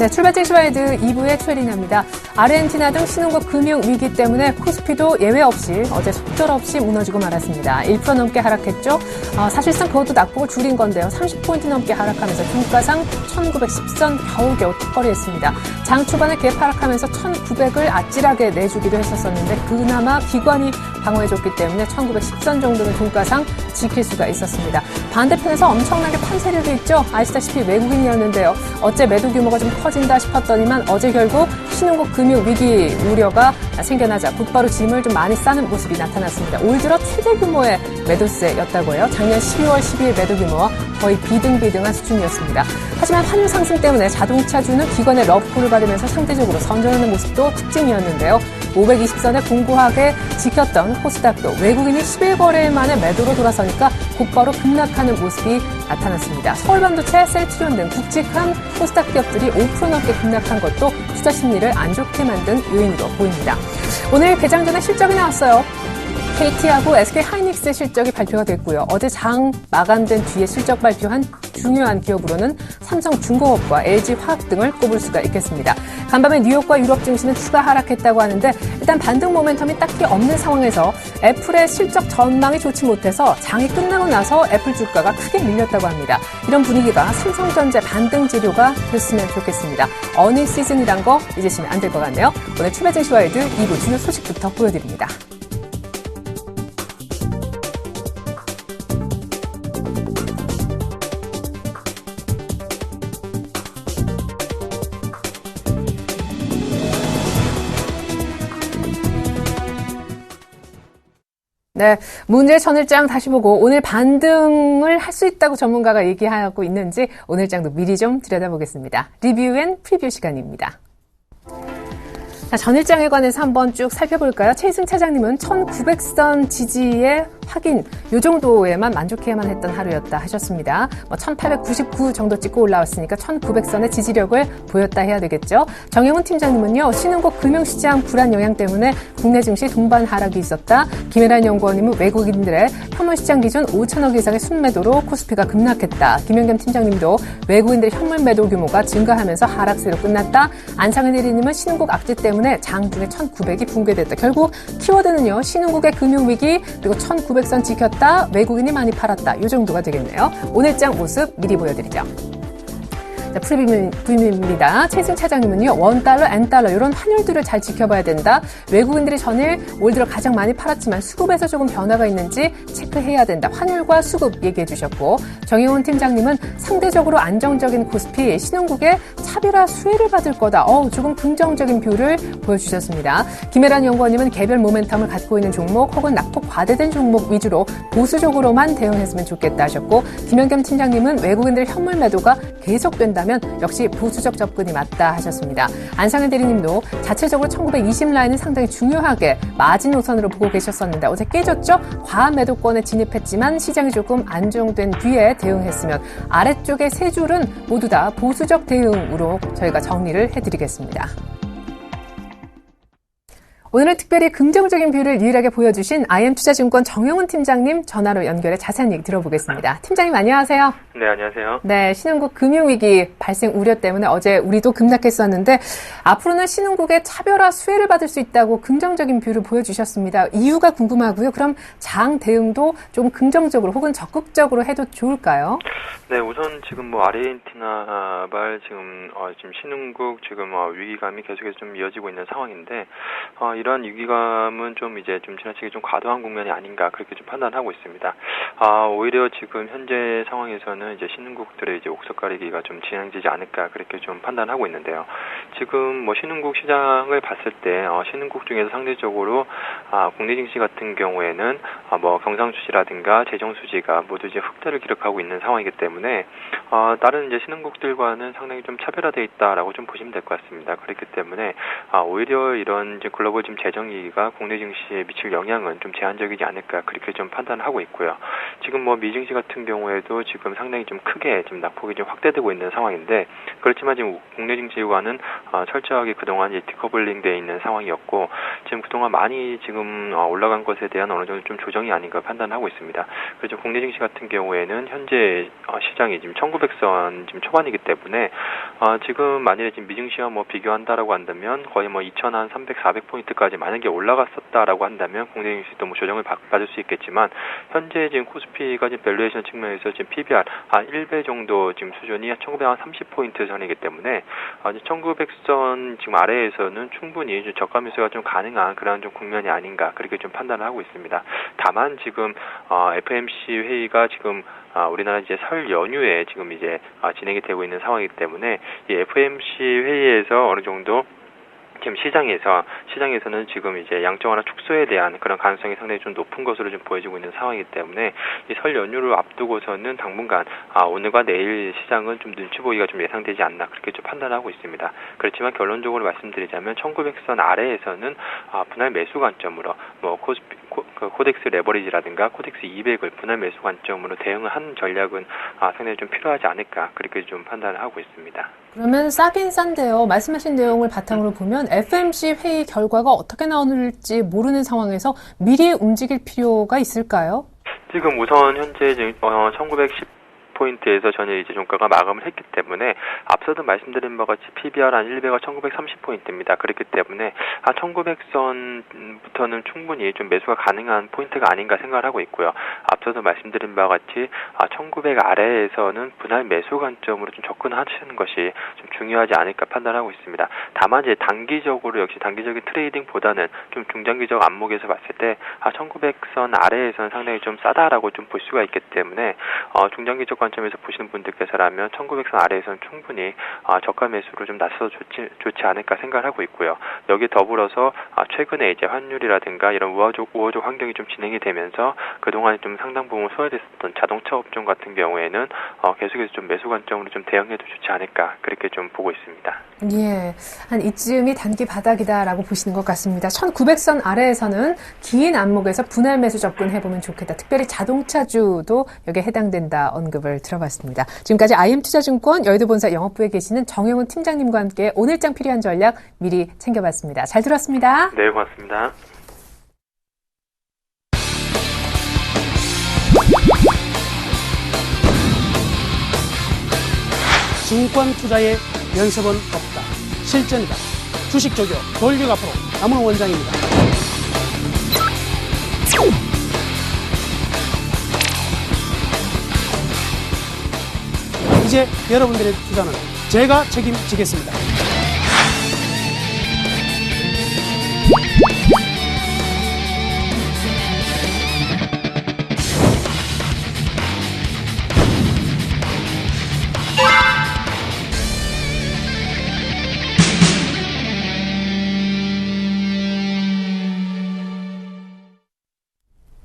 네, 출발증 시와이드 2부의 최리나입니다. 아르헨티나 등 신흥국 금융 위기 때문에 코스피도 예외 없이 어제 속절없이 무너지고 말았습니다. 1% 넘게 하락했죠. 사실상 그것도 낙폭을 줄인 건데요. 30포인트 넘게 하락하면서 종가상 1910선 겨우겨우 턱걸이했습니다. 장 초반에 갭 하락하면서 1900을 아찔하게 내주기도 했었는데 그나마 기관이 방어해줬기 때문에 1910선 정도는 종가상 지킬 수가 있었습니다. 반대편에서 엄청나게 판 세력이 있죠. 아시다시피 외국인이었는데요. 어째 매도 규모가 좀 커진다 싶었더니만 어제 결국 신흥국 금융 위기 우려가 생겨나자 곧바로 짐을 좀 많이 싸는 모습이 나타났습니다. 올 들어 최대 규모의 매도세였다고 해요. 작년 12월 12일 매도 규모와 거의 비등비등한 수준이었습니다. 하지만 환율 상승 때문에 자동차주는 기관의 러브콜을 받으면서 상대적으로 선전하는 모습도 특징이었는데요. 520선에 공고하게 지켰던 코스닥도 외국인이 11거래일 만에 매도로 돌아서니까 곧바로 급락하는 모습이 나타났습니다. 서울반도체, 셀트리온 등 굵직한 코스닥 기업들이 5% 넘게 급락한 것도 투자 심리를 안 좋게 만든 요인으로 보입니다. 오늘 개장 전에 실적이 나왔어요. KT하고 SK하이닉스의 실적이 발표가 됐고요. 어제 장 마감된 뒤에 실적 발표한 중요한 기업으로는 삼성중공업과 LG화학 등을 꼽을 수가 있겠습니다. 간밤에 뉴욕과 유럽 증시는 추가 하락했다고 하는데 일단 반등 모멘텀이 딱히 없는 상황에서 애플의 실적 전망이 좋지 못해서 장이 끝나고 나서 애플 주가가 크게 밀렸다고 합니다. 이런 분위기가 삼성전자 반등 재료가 됐으면 좋겠습니다. 어닝 시즌이란 거 잊으시면 안 될 것 같네요. 오늘 출발 증시와이드 2부 주요 소식부터 보여드립니다. 네, 문제 전일장 다시 보고 오늘 반등을 할 수 있다고 전문가가 얘기하고 있는지 오늘장도 미리 좀 들여다보겠습니다. 리뷰 앤 프리뷰 시간입니다. 자, 전일장에 관해서 한번 쭉 살펴볼까요? 최희승 차장님은 1900선 지지의 확인, 요 정도에만 만족해야만 했던 하루였다 하셨습니다. 1899 정도 찍고 올라왔으니까 1900선의 지지력을 보였다 해야 되겠죠. 정영훈 팀장님은요, 신흥국 금융시장 불안 영향 때문에 국내 증시 동반 하락이 있었다. 김혜란 연구원님은 외국인들의 현물시장 기준 5천억 이상의 순매도로 코스피가 급락했다. 김영겸 팀장님도 외국인들의 현물 매도 규모가 증가하면서 하락세로 끝났다. 안창현 대리님은 신흥국 악재 때문에 장중에 1900이 붕괴됐다. 결국 키워드는요, 신흥국의 금융위기 그리고 1900선 지켰다, 외국인이 많이 팔았다, 이 정도가 되겠네요. 오늘장 모습 미리 보여드리죠. 자, 프리뷰입니다. 최승 차장님은요, 원달러, 엔달러 이런 환율들을 잘 지켜봐야 된다. 외국인들이 전일 올 들어 가장 많이 팔았지만 수급에서 조금 변화가 있는지 체크해야 된다. 환율과 수급 얘기해 주셨고, 정혜원 팀장님은 상대적으로 안정적인 코스피, 신흥국의 차별화 수혜를 받을 거다. 조금 긍정적인 뷰를 보여주셨습니다. 김혜란 연구원님은 개별 모멘텀을 갖고 있는 종목 혹은 낙폭 과대된 종목 위주로 보수적으로만 대응했으면 좋겠다 하셨고, 김현겸 팀장님은 외국인들 현물 매도가 계속된다면 역시 보수적 접근이 맞다 하셨습니다. 안상현 대리님도 자체적으로 1920 라인은 상당히 중요하게 마진 노선으로 보고 계셨었는데 어제 깨졌죠? 과한 매도권에 진입했지만 시장이 조금 안정된 뒤에 대응했으면 아래쪽의 세 줄은 모두 다 보수적 대응으로 저희가 정리를 해드리겠습니다. 오늘은 특별히 긍정적인 뷰를 유일하게 보여주신 IM투자증권 정영훈 팀장님 전화로 연결해 자세한 얘기 들어보겠습니다. 팀장님 안녕하세요. 네, 안녕하세요. 네, 신흥국 금융위기 발생 우려 때문에 어제 우리도 급락했었는데 앞으로는 신흥국의 차별화 수혜를 받을 수 있다고 긍정적인 뷰를 보여주셨습니다. 이유가 궁금하고요. 그럼 장 대응도 좀 긍정적으로 혹은 적극적으로 해도 좋을까요? 네, 우선 지금 아르헨티나발 지금 신흥국 지금 위기감이 계속해서 좀 이어지고 있는 상황인데 이러한 위기감은 좀 지나치게 좀 과도한 국면이 아닌가 그렇게 좀 판단하고 있습니다. 오히려 지금 현재 상황에서는 신흥국들의 옥석 가리기가 좀 진행되지 않을까 그렇게 좀 판단하고 있는데요. 지금 신흥국 시장을 봤을 때 신흥국 중에서 상대적으로 국내 증시 같은 경우에는 경상수지라든가 재정수지가 모두 흑자를 기록하고 있는 상황이기 때문에 다른 신흥국들과는 상당히 좀 차별화되어 있다라고 좀 보시면 될 것 같습니다. 그렇기 때문에 오히려 이런 글로벌 재정 위기가 국내 증시에 미칠 영향은 좀 제한적이지 않을까 그렇게 좀 판단하고 있고요. 지금 뭐 미증시 같은 경우에도 지금 상당히 좀 크게 좀 낙폭이 좀 확대되고 있는 상황인데, 그렇지만 지금 국내 증시와는 철저하게 그동안 이제 디커블링되어 있는 상황이었고, 지금 그동안 많이 지금 올라간 것에 대한 어느 정도 좀 조정이 아닌가 판단하고 있습니다. 그래서 국내 증시 같은 경우에는 현재 시장이 지금 1900선 지금 초반이기 때문에 지금 만일에 지금 미증시와 뭐 비교한다라고 한다면 거의 뭐 2,300, 400포인트까지 만약에 올라갔었다라고 한다면 국내 증시도 뭐 조정을 받을 수 있겠지만, 현재 지금 코스피가 지금 밸류에이션 측면에서 지금 PBR 한 1배 정도 지금 수준이 1930포인트 선이기 때문에 1900선 지금 아래에서는 충분히 좀 저가 매수가 좀 가능한 그런 좀 국면이 아닌가, 그렇게 좀 판단을 하고 있습니다. 다만 지금 FOMC 회의가 지금 우리나라 이제 설 연휴에 지금 이제 진행이 되고 있는 상황이기 때문에 이 FOMC 회의에서 어느 정도 지금 시장에서는 지금 이제 양적 완화 축소에 대한 그런 가능성이 상당히 좀 높은 것으로 좀 보여지고 있는 상황이기 때문에 이 설 연휴를 앞두고서는 당분간 오늘과 내일 시장은 좀 눈치 보기가 좀 예상되지 않나, 그렇게 좀 판단하고 있습니다. 그렇지만 결론적으로 말씀드리자면 1900선 아래에서는 분할 매수 관점으로 뭐 코덱스 레버리지라든가 코덱스 200을 분할 매수 관점으로 대응을 하는 전략은 상당히 좀 필요하지 않을까, 그렇게 좀 판단을 하고 있습니다. 그러면 싸긴 싼데요. 말씀하신 내용을 바탕으로 보면 FOMC 회의 결과가 어떻게 나올지 모르는 상황에서 미리 움직일 필요가 있을까요? 지금 우선 현재 1910포인트에서 전일 이제 종가가 마감을 했기 때문에 앞서도 말씀드린 바와 같이 PBR 한 1배가 1930포인트입니다. 그렇기 때문에 1900선부터는 충분히 좀 매수가 가능한 포인트가 아닌가 생각을 하고 있고요. 앞서도 말씀드린 바와 같이 1900 아래에서는 분할 매수 관점으로 좀 접근하시는 것이 좀 중요하지 않을까 판단하고 있습니다. 다만 이제 단기적인 트레이딩보다는 좀 중장기적 안목에서 봤을 때 1900선 아래에서는 상당히 좀 싸다라고 좀 볼 수가 있기 때문에 중장기적 관점에서 보시는 분들께서라면 1900선 아래에서는 충분히 저가 매수로 좀 나서도 좋지 않을까 생각을 하고 있고요. 여기에 더불어서 최근에 이제 환율이라든가 이런 우호적 환경이 좀 진행이 되면서 그동안 좀 상당 부분 소외됐었던 자동차 업종 같은 경우에는 계속해서 좀 매수 관점으로 좀 대응해도 좋지 않을까, 그렇게 좀 보고 있습니다. 예, 한 이쯤이 단기 바닥이다라고 보시는 것 같습니다. 1900선 아래에서는 긴 안목에서 분할 매수 접근해보면 좋겠다. 특별히 자동차주도 여기에 해당된다 언급을 들어봤습니다. 지금까지 IM투자증권 여의도본사 영업부에 계시는 정영훈 팀장님과 함께 오늘장 필요한 전략 미리 챙겨봤습니다. 잘 들었습니다. 네, 고맙습니다. 증권 투자의 연습은 없다. 실전이다. 주식 조교 돌격 앞으로 남은 원장입니다. 이제 여러분들의 투자는 제가 책임지겠습니다.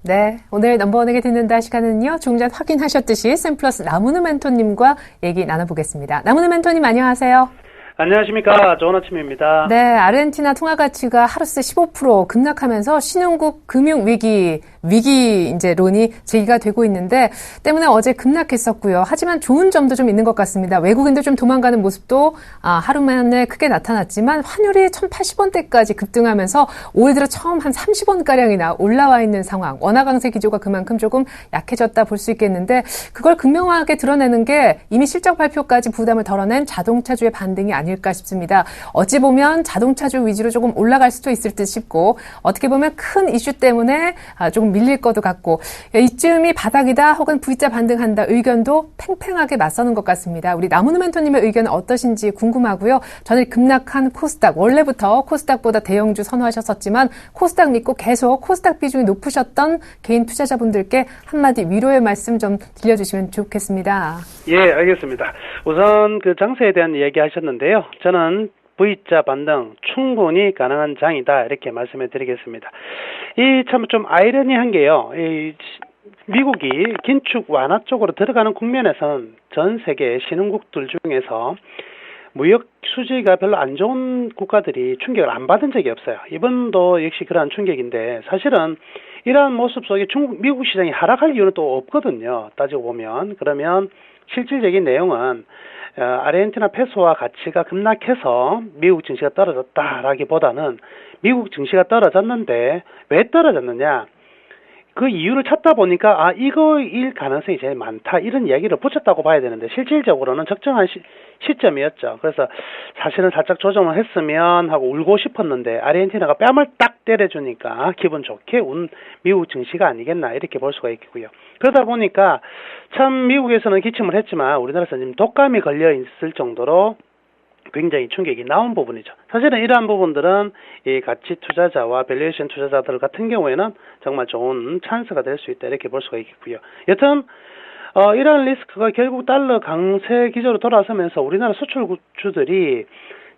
네, 오늘 넘버원에게 듣는다 시간은요, 조금 전 확인하셨듯이 샘플러스 나무누 멘토님과 얘기 나눠보겠습니다. 나무누 멘토님 안녕하세요. 안녕하십니까. 좋은 아침입니다. 네, 아르헨티나 통화 가치가 하루새 15% 급락하면서 신흥국 금융 위기 이제론이 제기가 되고 있는데 때문에 어제 급락했었고요. 하지만 좋은 점도 좀 있는 것 같습니다. 외국인들 좀 도망가는 모습도 하루 만에 크게 나타났지만 환율이 1,080원대까지 급등하면서 올 들어 처음 한 30원가량이나 올라와 있는 상황. 원화 강세 기조가 그만큼 조금 약해졌다 볼 수 있겠는데 그걸 극명하게 드러내는 게 이미 실적 발표까지 부담을 덜어낸 자동차주의 반등이 아닐까 싶습니다. 어찌 보면 자동차주 위주로 조금 올라갈 수도 있을 듯 싶고 어떻게 보면 큰 이슈 때문에 조금 밀릴 것도 같고 이쯤이 바닥이다 혹은 V자 반등한다 의견도 팽팽하게 맞서는 것 같습니다. 우리 나무누 멘토님의 의견은 어떠신지 궁금하고요. 전일 급락한 코스닥, 원래부터 코스닥보다 대형주 선호하셨었지만 코스닥 믿고 계속 코스닥 비중이 높으셨던 개인 투자자분들께 한마디 위로의 말씀 좀 들려주시면 좋겠습니다. 예, 알겠습니다. 우선 그 장세에 대한 이야기 하셨는데요. 저는 V자 반등 충분히 가능한 장이다 이렇게 말씀을 드리겠습니다. 이 참 좀 아이러니한 게요. 이 미국이 긴축 완화 쪽으로 들어가는 국면에선 전 세계 신흥국들 중에서 무역 수지가 별로 안 좋은 국가들이 충격을 안 받은 적이 없어요. 이번도 역시 그러한 충격인데 사실은 이러한 모습 속에 미국 시장이 하락할 이유는 또 없거든요. 따지고 보면. 그러면 실질적인 내용은 아르헨티나 페소화 가치가 급락해서 미국 증시가 떨어졌다라기보다는 미국 증시가 떨어졌는데 왜 떨어졌느냐? 그 이유를 찾다 보니까 이거일 가능성이 제일 많다 이런 이야기를 붙였다고 봐야 되는데 실질적으로는 적정한 시점이었죠. 그래서 사실은 살짝 조정을 했으면 하고 울고 싶었는데 아르헨티나가 뺨을 딱 때려주니까 기분 좋게 운 미국 증시가 아니겠나 이렇게 볼 수가 있겠고요. 그러다 보니까 참 미국에서는 기침을 했지만 우리나라에서는 지금 독감이 걸려 있을 정도로 굉장히 충격이 나온 부분이죠. 사실은 이러한 부분들은 이 가치 투자자와 밸류에이션 투자자들 같은 경우에는 정말 좋은 찬스가 될 수 있다 이렇게 볼 수가 있겠고요. 여튼 이러한 리스크가 결국 달러 강세 기조로 돌아서면서 우리나라 수출주들이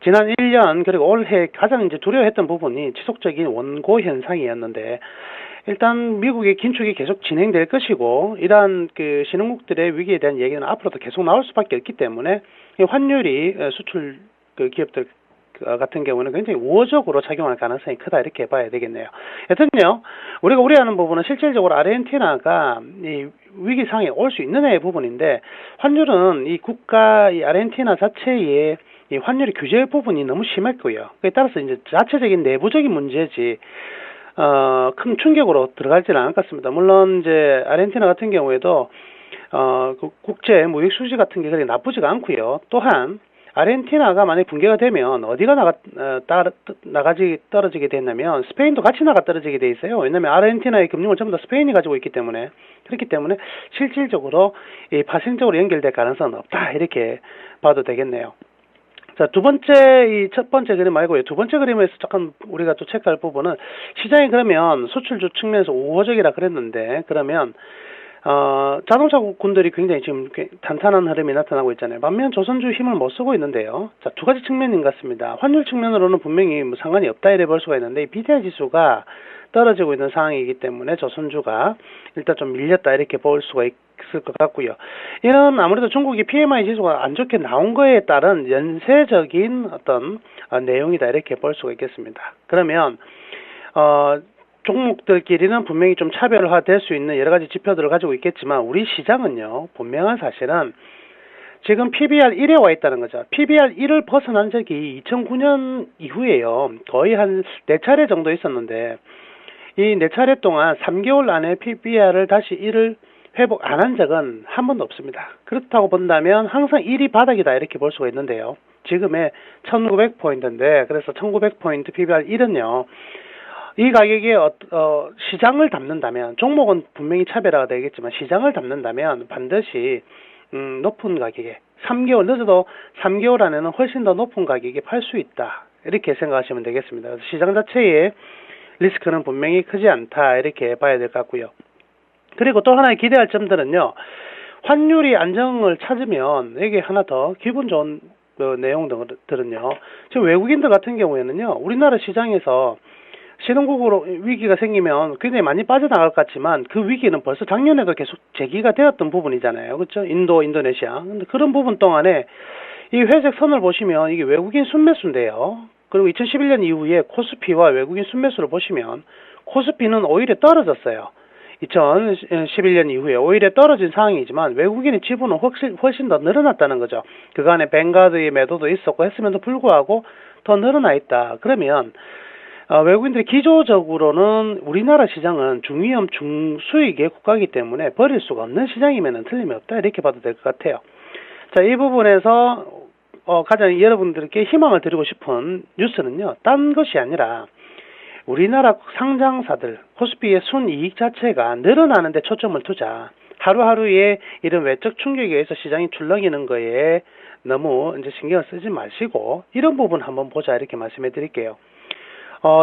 지난 1년 그리고 올해 가장 이제 두려워했던 부분이 지속적인 원고 현상이었는데 일단 미국의 긴축이 계속 진행될 것이고 이러한 그 신흥국들의 위기에 대한 얘기는 앞으로도 계속 나올 수밖에 없기 때문에 환율이 수출 그 기업들 같은 경우는 굉장히 우호적으로 작용할 가능성이 크다 이렇게 봐야 되겠네요. 여튼요 우리가 우려하는 부분은 실질적으로 아르헨티나가 이 위기 상황에 올 수 있느냐의 부분인데 환율은 이 국가 이 아르헨티나 자체의 이 환율의 규제 부분이 너무 심했고요. 그에 따라서 이제 자체적인 내부적인 문제지 큰 충격으로 들어가지는 않을 것 같습니다. 물론 이제 아르헨티나 같은 경우에도 그 국제 무역 수지 같은 게 그렇게 나쁘지가 않고요. 또한 아르헨티나가 만약 붕괴가 되면 어디가 떨어지게 됐냐면 스페인도 같이 떨어지게 돼 있어요. 왜냐하면 아르헨티나의 금융을 전부 다 스페인이 가지고 있기 때문에 그렇기 때문에 실질적으로 이 파생적으로 연결될 가능성은 없다 이렇게 봐도 되겠네요. 자, 이 첫 번째 그림 말고요. 두 번째 그림에서 조금 우리가 또 체크할 부분은 시장이 그러면 수출주 측면에서 우호적이라 그랬는데 그러면 자동차군들이 굉장히 지금 탄탄한 흐름이 나타나고 있잖아요. 반면 조선주 힘을 못 쓰고 있는데요. 자, 두 가지 측면인 것 같습니다. 환율 측면으로는 분명히 뭐 상관이 없다 이래 볼 수가 있는데 이 BDI 지수가 떨어지고 있는 상황이기 때문에 조선주가 일단 좀 밀렸다 이렇게 볼 수가 있을 것 같고요. 이런 아무래도 중국이 PMI 지수가 안 좋게 나온 거에 따른 연쇄적인 어떤 내용이다 이렇게 볼 수가 있겠습니다. 그러면 종목들끼리는 분명히 좀 차별화될 수 있는 여러 가지 지표들을 가지고 있겠지만 우리 시장은요 분명한 사실은 지금 PBR 1에 와 있다는 거죠. PBR 1을 벗어난 적이 2009년 이후에요. 거의 한 4차례 정도 있었는데 이 4차례 동안 3개월 안에 PBR을 다시 1을 회복 안 한 적은 한 번도 없습니다. 그렇다고 본다면 항상 1이 바닥이다 이렇게 볼 수가 있는데요. 지금의 1900포인트인데 그래서 1900포인트 PBR 1은요. 이 가격에 시장을 담는다면 종목은 분명히 차별화가 되겠지만 시장을 담는다면 반드시 높은 가격에 3개월 늦어도 3개월 안에는 훨씬 더 높은 가격에 팔 수 있다 이렇게 생각하시면 되겠습니다. 그래서 시장 자체의 리스크는 분명히 크지 않다 이렇게 봐야 될 것 같고요. 그리고 또 하나의 기대할 점들은요. 환율이 안정을 찾으면 여기 하나 더 기분 좋은 내용들은요. 지금 외국인들 같은 경우에는요. 우리나라 시장에서 신흥국으로 위기가 생기면 굉장히 많이 빠져나갈 것 같지만 그 위기는 벌써 작년에도 계속 제기가 되었던 부분이잖아요. 그렇죠? 인도네시아. 근데 그런 부분 동안에 이 회색 선을 보시면 이게 외국인 순매수인데요. 그리고 2011년 이후에 코스피와 외국인 순매수를 보시면 코스피는 오히려 떨어졌어요. 2011년 이후에 오히려 떨어진 상황이지만 외국인의 지분은 훨씬 더 늘어났다는 거죠. 그간에 뱅가드의 매도도 있었고 했음에도 불구하고 더 늘어나 있다. 그러면 외국인들이 기조적으로는 우리나라 시장은 중위험 중수익의 국가이기 때문에 버릴 수가 없는 시장이면 틀림이 없다 이렇게 봐도 될 것 같아요. 자, 이 부분에서 가장 여러분들께 희망을 드리고 싶은 뉴스는요. 딴 것이 아니라 우리나라 상장사들 코스피의 순이익 자체가 늘어나는 데 초점을 두자. 하루하루의 이런 외적 충격에 의해서 시장이 출렁이는 거에 너무 이제 신경을 쓰지 마시고 이런 부분 한번 보자 이렇게 말씀해 드릴게요.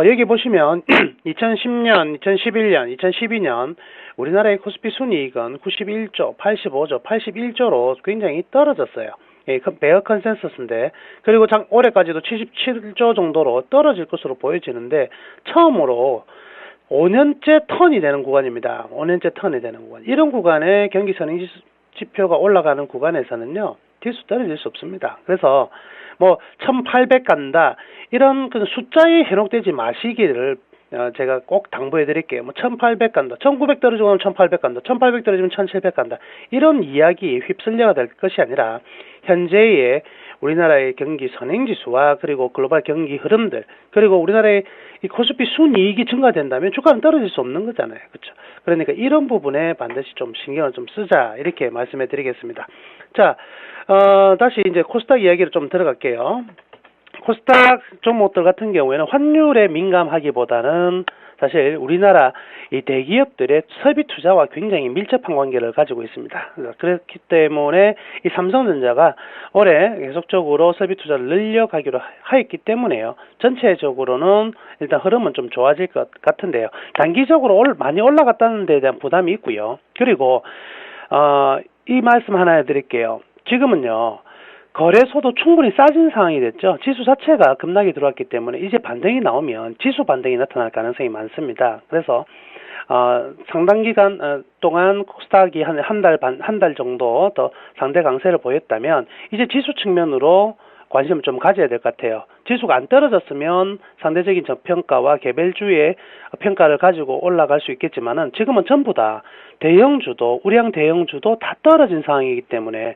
여기 보시면 2010년, 2011년, 2012년 우리나라의 코스피 순이익은 91조, 85조, 81조로 굉장히 떨어졌어요. 예, 베어 컨센서스인데 그리고 올해까지도 77조 정도로 떨어질 것으로 보여지는데 처음으로 5년째 턴이 되는 구간입니다. 5년째 턴이 되는 구간. 이런 구간에 경기 선행 지표가 올라가는 구간에서는요. 지수 떨어질 수 없습니다. 그래서 1800 간다 이런 그 숫자에 현혹되지 마시기를 제가 꼭 당부해 드릴게요. 뭐 1800 간다. 1900 떨어지고 1800 간다. 1800 떨어지면 1700 간다. 이런 이야기 휩쓸려가 될 것이 아니라 현재의 우리나라의 경기 선행지수와 그리고 글로벌 경기 흐름들 그리고 우리나라의 이 코스피 순이익이 증가된다면 주가는 떨어질 수 없는 거잖아요. 그렇죠? 그러니까 이런 부분에 반드시 좀 신경을 좀 쓰자 이렇게 말씀해 드리겠습니다. 자, 다시 이제 코스닥 이야기로 좀 들어갈게요. 코스닥 종목들 같은 경우에는 환율에 민감하기보다는 사실 우리나라 이 대기업들의 설비 투자와 굉장히 밀접한 관계를 가지고 있습니다. 그렇기 때문에 이 삼성전자가 올해 계속적으로 설비 투자를 늘려가기로 하였기 때문에요. 전체적으로는 일단 흐름은 좀 좋아질 것 같은데요. 단기적으로 많이 올라갔다는 데에 대한 부담이 있고요. 그리고 이 말씀 하나 해드릴게요. 지금은요. 거래소도 충분히 싸진 상황이 됐죠. 지수 자체가 급락이 들어왔기 때문에 이제 반등이 나오면 지수 반등이 나타날 가능성이 많습니다. 그래서 상당 기간 동안 코스닥이 한 달 정도 더 상대 강세를 보였다면 이제 지수 측면으로 관심을 좀 가져야 될 것 같아요. 지수가 안 떨어졌으면 상대적인 저평가와 개별주의 평가를 가지고 올라갈 수 있겠지만은 지금은 전부 다 대형주도 우량 대형주도 다 떨어진 상황이기 때문에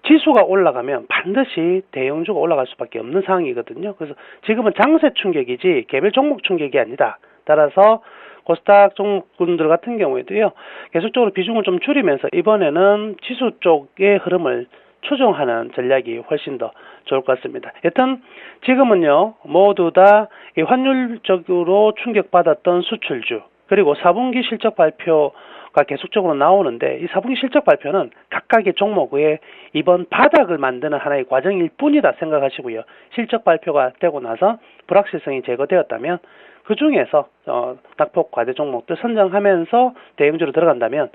지수가 올라가면 반드시 대형주가 올라갈 수밖에 없는 상황이거든요. 그래서 지금은 장세 충격이지 개별 종목 충격이 아니다. 따라서 코스닥 종목군들 같은 경우에도요. 계속적으로 비중을 좀 줄이면서 이번에는 지수 쪽의 흐름을 추종하는 전략이 훨씬 더 좋을 것 같습니다. 여튼 지금은요. 모두 다 이 환율적으로 충격받았던 수출주 그리고 4분기 실적 발표가 계속적으로 나오는데 이 4분기 실적 발표는 각각의 종목의 이번 바닥을 만드는 하나의 과정일 뿐이다 생각하시고요. 실적 발표가 되고 나서 불확실성이 제거되었다면 그 중에서 낙폭 과대 종목들 선정하면서 대형주로 들어간다면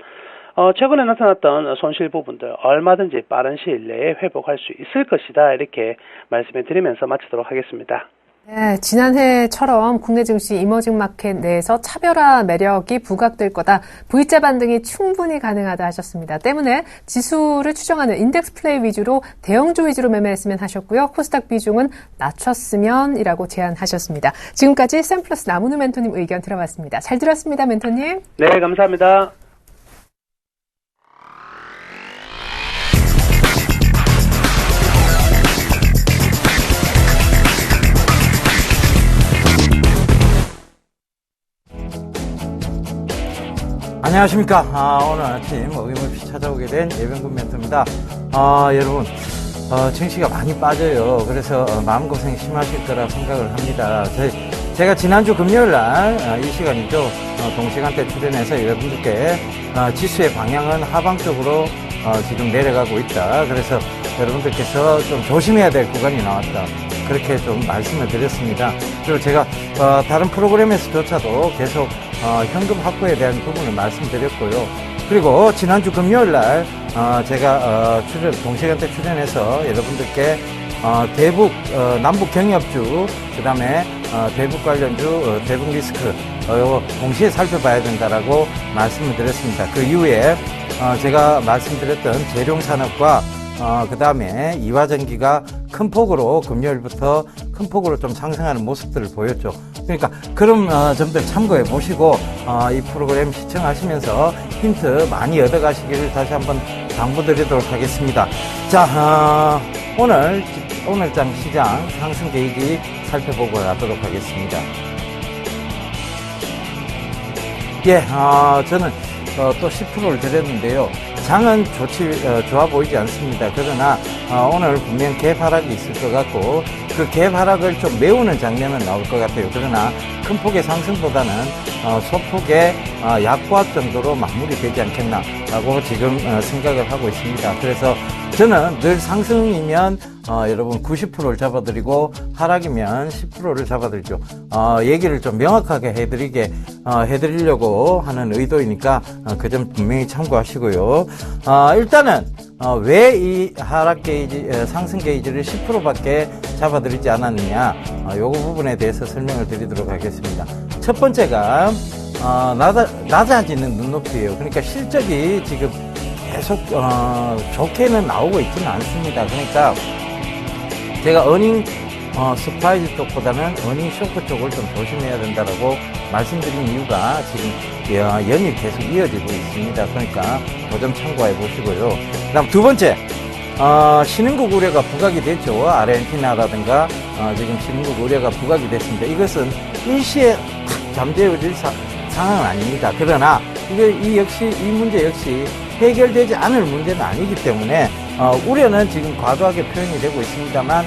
최근에 나타났던 손실 부분들 얼마든지 빠른 시일 내에 회복할 수 있을 것이다 이렇게 말씀해 드리면서 마치도록 하겠습니다. 네, 지난해처럼 국내 증시 이머징 마켓 내에서 차별화 매력이 부각될 거다. V자 반등이 충분히 가능하다 하셨습니다. 때문에 지수를 추정하는 인덱스 플레이 위주로 대형주 위주로 매매했으면 하셨고요. 코스닥 비중은 낮췄으면 이라고 제안하셨습니다. 지금까지 샘플러스 남은우 멘토님 의견 들어봤습니다. 잘 들었습니다, 멘토님. 네, 감사합니다. 안녕하십니까. 오늘 아침 어김없이 찾아오게 된 예병군 멘토입니다. 여러분, 증시가 많이 빠져요. 그래서 마음고생 심하실 거라 생각을 합니다. 제가 지난주 금요일날 이 시간이죠. 동시간대 출연해서 여러분들께 지수의 방향은 하방 쪽으로 지금 내려가고 있다. 그래서 여러분들께서 좀 조심해야 될 구간이 나왔다. 그렇게 좀 말씀을 드렸습니다. 그리고 제가 다른 프로그램에서조차도 계속 현금 확보에 대한 부분을 말씀드렸고요. 그리고 지난주 금요일날 제가 동시간대 출연해서 여러분들께 대북 남북 경협주 그다음에 대북 관련주 대북 리스크 동시에 살펴봐야 된다라고 말씀을 드렸습니다. 그 이후에 제가 말씀드렸던 재룡산업과 그 다음에 이화전기가 큰 폭으로 금요일부터 큰 폭으로 좀 상승하는 모습들을 보였죠. 그러니까 그런 점들 참고해 보시고 이 프로그램 시청하시면서 힌트 많이 얻어가시기를 다시 한번 당부드리도록 하겠습니다. 자, 오늘장 시장 상승 계획이 살펴보고 가도록 하겠습니다. 예, 저는 또 10%를 드렸는데요. 장은 좋아 보이지 않습니다. 그러나 오늘 분명 갭 하락이 있을 것 같고 그 갭 하락을 좀 메우는 장면은 나올 것 같아요. 그러나 큰 폭의 상승보다는 소폭의 약보합 정도로 마무리되지 않겠나라고 지금 생각을 하고 있습니다. 그래서 저는 늘 상승이면 여러분 90%를 잡아드리고 하락이면 10%를 잡아드리죠. 얘기를 좀 명확하게 해드리려고 하는 의도이니까 그 점 분명히 참고하시고요. 일단은 왜 이 하락 게이지, 상승 게이지를 10%밖에 잡아드리지 않았느냐, 요거 부분에 대해서 설명을 드리도록 하겠습니다. 첫 번째가 낮아지는 눈높이에요. 그러니까 실적이 지금 계속 좋게는 나오고 있지는 않습니다. 그러니까 제가 어닝 서프라이즈 쪽보다는 어닝 쇼크 쪽을 좀 조심해야 된다라고 말씀드린 이유가 지금 연이 계속 이어지고 있습니다. 그러니까 그 점 참고해 보시고요. 그 다음 두 번째, 신흥국 우려가 부각이 됐죠. 아르헨티나라든가 지금 신흥국 우려가 부각이 됐습니다. 이것은 일시에 잠재워질 상황은 아닙니다. 그러나 이 문제 역시 해결되지 않을 문제는 아니기 때문에 우려는 지금 과도하게 표현이 되고 있습니다만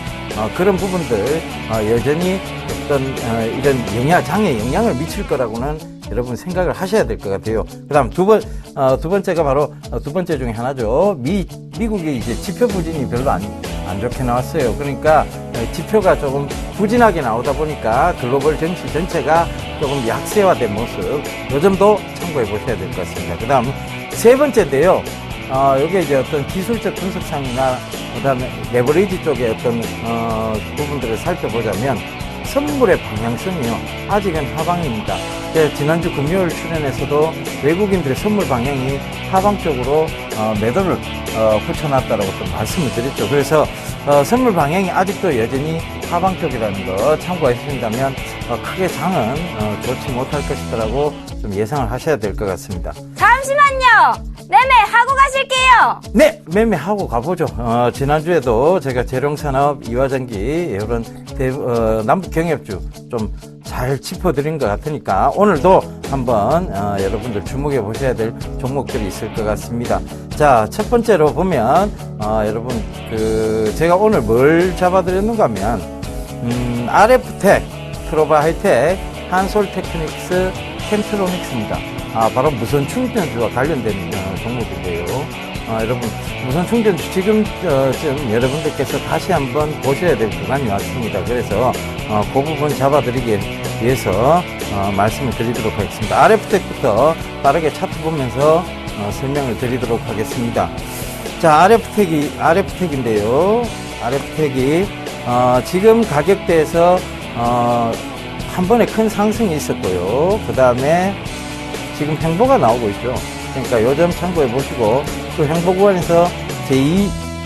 그런 부분들 여전히 어떤 이런 장에 영향을 미칠 거라고는 여러분 생각을 하셔야 될 것 같아요. 그다음 두 번째가 바로 두 번째 중에 하나죠. 미국이 이제 지표 부진이 별로 안 좋게 나왔어요. 그러니까 지표가 조금 부진하게 나오다 보니까 글로벌 증시 전체가 조금 약세화된 모습, 이 점도 참고해 보셔야 될 것 같습니다. 그다음 세 번째인데요. 여기에 이제 어떤 기술적 분석상이나 그다음에 레버리지 쪽의 어떤 부분들을 살펴보자면 선물의 방향성이요. 아직은 하방입니다. 지난주 금요일 출연에서도 외국인들의 선물 방향이 하방 쪽으로 매도를 붙여놨다라고 또 말씀을 드렸죠. 그래서 선물 방향이 아직도 여전히 하방 쪽이라는 거 참고하신다면 크게 장은 좋지 못할 것이라고 좀 예상을 하셔야 될 것 같습니다. 잠시만요. 매매하고 가실게요. 네, 매매하고 가보죠. 지난주에도 제가 재룡산업, 이화전기 이런 남북 경협주 좀 잘 짚어드린 것 같으니까 오늘도 한번 여러분들 주목해 보셔야 될 종목들이 있을 것 같습니다. 자, 첫 번째로 보면 여러분 제가 오늘 뭘 잡아드렸는가 하면 RF텍, 트로바 하이텍, 한솔테크닉스, 캠트로닉스입니다. 바로 무선 충전주와 관련된 종목인데요. 여러분, 무선 충전주 지금 여러분들께서 다시 한번 보셔야 될 구간이 왔습니다. 그래서 그 부분 잡아드리기 위해서 말씀을 드리도록 하겠습니다. RF텍부터 빠르게 차트 보면서 설명을 드리도록 하겠습니다. 자, RF텍인데요. RF텍이 지금 가격대에서 한 번에 큰 상승이 있었고요. 그 다음에 지금 횡보가 나오고 있죠. 그러니까 요점 참고해 보시고 또 횡보 구간에서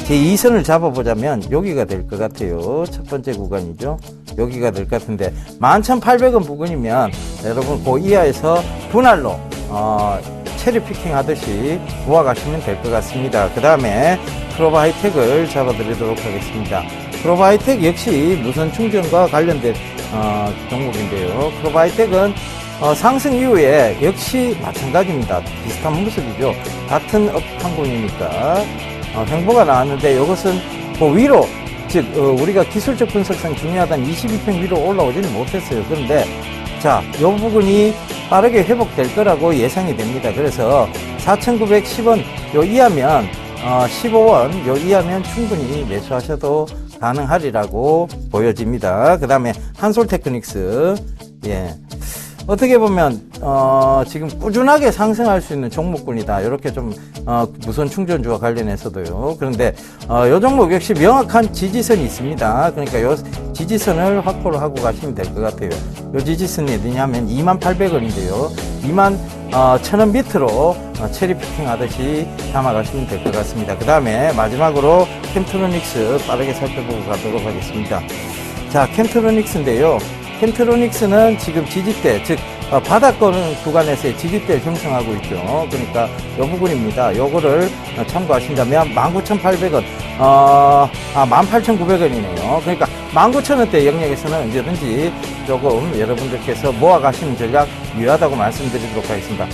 제2선을 잡아보자면 여기가 될 것 같아요. 첫 번째 구간이죠. 여기가 될 것 같은데 11,800원 부근이면 여러분 그 이하에서 분할로 체리 피킹 하듯이 모아가시면 될 것 같습니다. 그 다음에 트로바 하이텍을 잡아드리도록 하겠습니다. 트로바 하이텍 역시 무선 충전과 관련된 종목인데요. 트로바 하이텍은 상승 이후에 역시 마찬가지입니다. 비슷한 모습이죠. 같은 업항공이니까 횡보가 나왔는데 이것은 그 위로, 즉 우리가 기술적 분석상 중요하다는 22평 위로 올라오지는 못했어요. 그런데 자, 이 부분이 빠르게 회복될 거라고 예상이 됩니다. 그래서 4,910원 요 이하면 15원 요 이하면 충분히 매수하셔도 가능하리라고 보여집니다. 그 다음에 한솔테크닉스, 어떻게 보면 지금 꾸준하게 상승할 수 있는 종목군이다. 이렇게 좀 무선 충전주와 관련해서도요. 그런데 이 종목 역시 명확한 지지선이 있습니다. 그러니까 이 지지선을 확보를 하고 가시면 될 것 같아요. 이 지지선이 어디냐면 28,000원인데요. 21,000원 밑으로 체리 피킹 하듯이 담아가시면 될 것 같습니다. 그 다음에 마지막으로 캠트로닉스 빠르게 살펴보고 가도록 하겠습니다. 자, 캠트로닉스인데요. 캠트로닉스는 지금 지지대, 즉 바닥권 구간에서의 지지대를 형성하고 있죠. 그러니까 이 부분입니다. 요거를 참고하신다면 19,800원, 18,900원이네요. 그러니까 19,000원대 영역에서는 언제든지 조금 여러분들께서 모아가시는 전략 유효하다고 말씀드리도록 하겠습니다.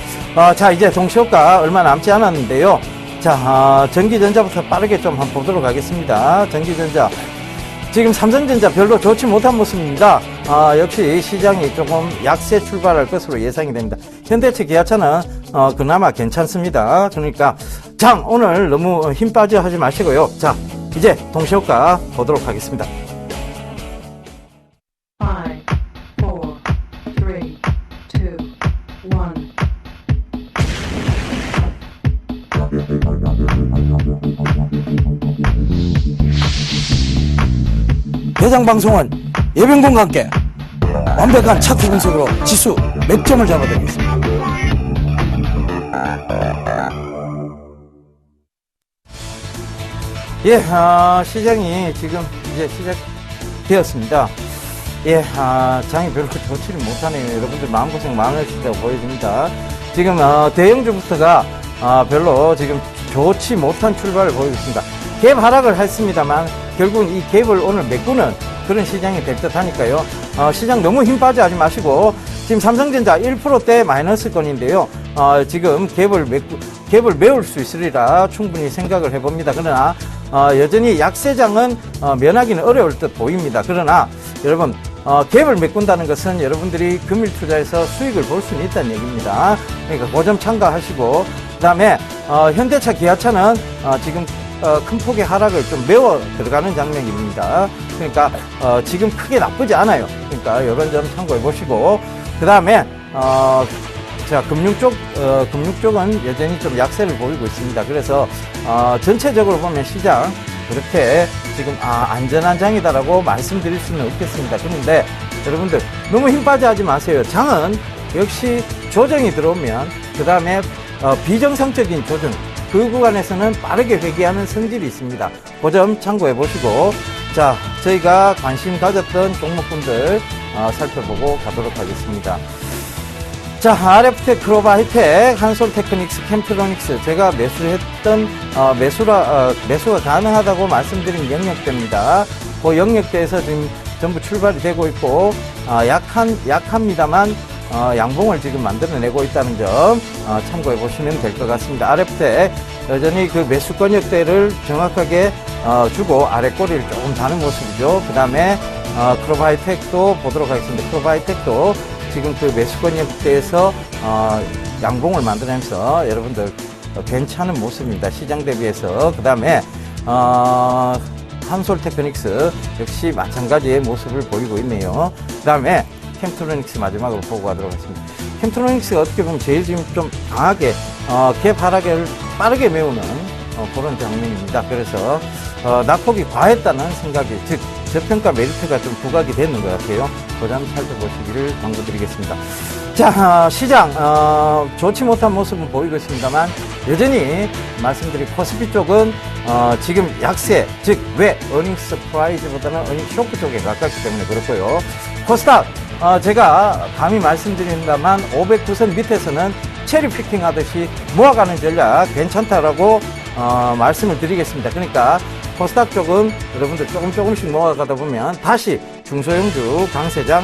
자, 이제 동시효과 얼마 남지 않았는데요. 자, 전기전자부터 빠르게 좀 한번 보도록 하겠습니다. 전기전자. 지금 삼성전자 별로 좋지 못한 모습입니다. 역시 시장이 조금 약세 출발할 것으로 예상이 됩니다. 현대차, 기아차는 그나마 괜찮습니다. 그러니까 장 오늘 너무 힘 빠져 하지 마시고요. 자, 이제 동시효과 보도록 하겠습니다. 5, 4, 3, 2, 1. 대장방송은 예병군과 함께 완벽한 차트 분석으로 지수 몇 점을 잡아드리겠습니다. 시장이 지금 이제 되었습니다. 예, 장이 별로 좋지를 못하네요. 여러분들 마음고생 많으시다고 보여집니다. 지금, 대형주부터가, 별로 지금 좋지 못한 출발을 보이고 있습니다. 갭 하락을 했습니다만, 결국은 이 갭을 오늘 메꾸는 그런 시장이 될 듯 하니까요. 시장 너무 힘 빠져 하지 마시고, 지금 삼성전자 1%대 마이너스권인데요. 지금 갭을 메울 수 있으리라 충분히 생각을 해봅니다. 그러나, 여전히 약세장은, 면하기는 어려울 듯 보입니다. 그러나, 여러분, 갭을 메꾼다는 것은 여러분들이 금일 투자에서 수익을 볼 수는 있다는 얘기입니다. 그러니까 그 점 참고하시고, 그 다음에, 현대차, 기아차는, 지금, 큰 폭의 하락을 좀 메워 들어가는 장면입니다. 그러니까, 지금 크게 나쁘지 않아요. 그러니까, 이런 점 참고해 보시고, 그 다음에, 자, 금융 쪽은 여전히 좀 약세를 보이고 있습니다. 그래서, 전체적으로 보면 시장, 그렇게 지금, 안전한 장이다라고 말씀드릴 수는 없겠습니다. 그런데, 여러분들, 너무 힘 빠져 하지 마세요. 장은 역시 조정이 들어오면, 그 다음에, 비정상적인 조정, 그 구간에서는 빠르게 회귀하는 성질이 있습니다. 그 점 참고해 보시고, 자, 저희가 관심 가졌던 종목군들, 살펴보고 가도록 하겠습니다. 자, RF텍, 크로바이텍, 한솔테크닉스, 캠트로닉스, 제가 매수했던, 매수가 가능하다고 말씀드린 영역대입니다. 그 영역대에서 지금 전부 출발이 되고 있고, 약합니다만, 양봉을 지금 만들어내고 있다는 점, 참고해 보시면 될 것 같습니다. RF텍, 여전히 그 매수권 역대를 정확하게, 주고 아래 꼬리를 조금 다는 모습이죠. 그 다음에, 크로바이텍도 보도록 하겠습니다. 크로바이텍도 지금 그 매수권 역대에서, 양봉을 만들어내면서 여러분들 괜찮은 모습입니다. 시장 대비해서. 그 다음에, 한솔테크닉스 역시 마찬가지의 모습을 보이고 있네요. 그 다음에, 캠트로닉스 마지막으로 보고 가도록 하겠습니다. 캠트로닉스가 어떻게 보면 제일 지금 좀 강하게, 갭 하락을 빠르게 메우는, 그런 장면입니다. 그래서, 낙폭이 과했다는 생각이, 즉, 저평가 메리트가 좀 부각이 되는 것 같아요. 그 점 살펴보시기를 권고드리겠습니다. 자, 시장, 좋지 못한 모습은 보이고 있습니다만, 여전히 말씀드린 코스피 쪽은, 지금 약세, 즉, 왜 어닝 서프라이즈보다는 어닝 쇼크 쪽에 가깝기 때문에 그렇고요. 코스닥, 제가 감히 말씀드린다만 509선 밑에서는 체리 피킹 하듯이 모아가는 전략 괜찮다라고 말씀을 드리겠습니다. 그러니까 코스닥 쪽은 여러분들 조금씩 모아가다 보면 다시 중소형주 강세장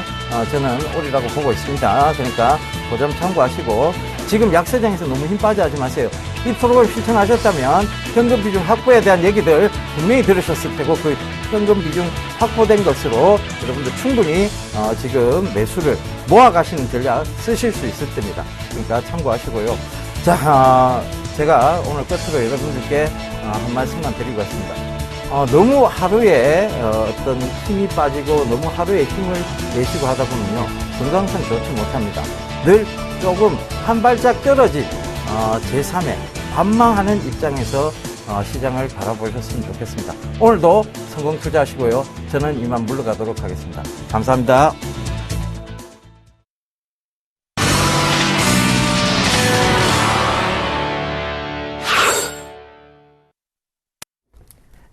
저는 오리라고 보고 있습니다. 그러니까 그 점 참고하시고 지금 약세장에서 너무 힘 빠져 하지 마세요. 이 프로그램 신청하셨다면 현금 비중 확보에 대한 얘기들 분명히 들으셨을 테고 그 현금 비중 확보된 것으로 여러분들 충분히 지금 매수를 모아가시는 전략 쓰실 수 있을 겁니다. 그러니까 참고하시고요. 자, 제가 오늘 끝으로 여러분들께 한 말씀만 드리고 왔습니다. 너무 하루에 어떤 힘이 빠지고 너무 하루에 힘을 내시고 하다 보면요 건강상 좋지 못합니다. 늘 조금 한 발짝 떨어진 제3의 관망하는 입장에서 시장을 바라보셨으면 좋겠습니다. 오늘도 성공 투자하시고요. 저는 이만 물러가도록 하겠습니다. 감사합니다.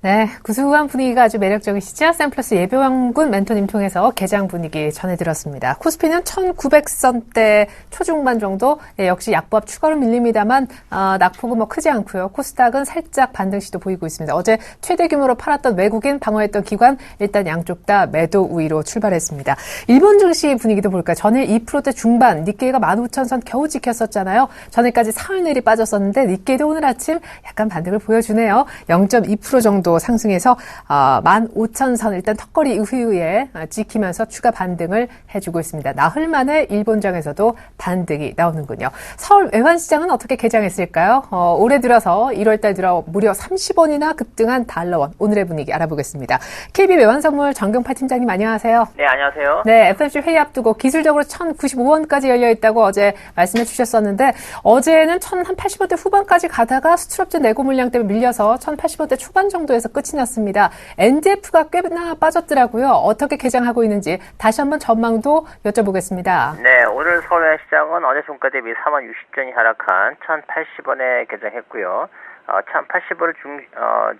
네, 구수한 분위기가 아주 매력적이시죠? 샘플러스 예병군 멘토님 통해서 개장 분위기 전해드렸습니다. 코스피는 1900선대 초중반 정도, 네, 역시 약보합 추가로 밀립니다만 낙폭은 뭐 크지 않고요. 코스닥은 살짝 반등 시도 보이고 있습니다. 어제 최대 규모로 팔았던 외국인 방어했던 기관 일단 양쪽 다 매도 우위로 출발했습니다. 일본 증시 분위기도 볼까요? 전일 2%대 중반, 니케이가 15,000선 겨우 지켰었잖아요. 전일까지 사흘 내리 빠졌었는데 니케이도 오늘 아침 약간 반등을 보여주네요. 0.2% 정도 상승해서 15,000선 일단 턱걸이 이후에 지키면서 추가 반등을 해주고 있습니다. 나흘 만에 일본장에서도 반등이 나오는군요. 서울 외환시장은 어떻게 개장했을까요? 올해 들어서 1월달 들어 무려 30원이나 급등한 달러원. 오늘의 분위기 알아보겠습니다. KB 외환선물 정경파 팀장님 안녕하세요. 네, 안녕하세요. 네, FOMC 회의 앞두고 기술적으로 1,095원까지 열려있다고 어제 말씀해 주셨었는데 어제는 1,080원대 후반까지 가다가 수출업체 내고 물량 때문에 밀려서 1,080원대 초반 정도에서 끝이 났습니다. NDF가 꽤나 빠졌더라고요. 어떻게 개장하고 있는지 다시 한번 전망도 여쭤보겠습니다. 네, 오늘 서울 시장은 어제 종가 대비 4만 60전이 하락한 1,080원에 개장했고요. 1,080원을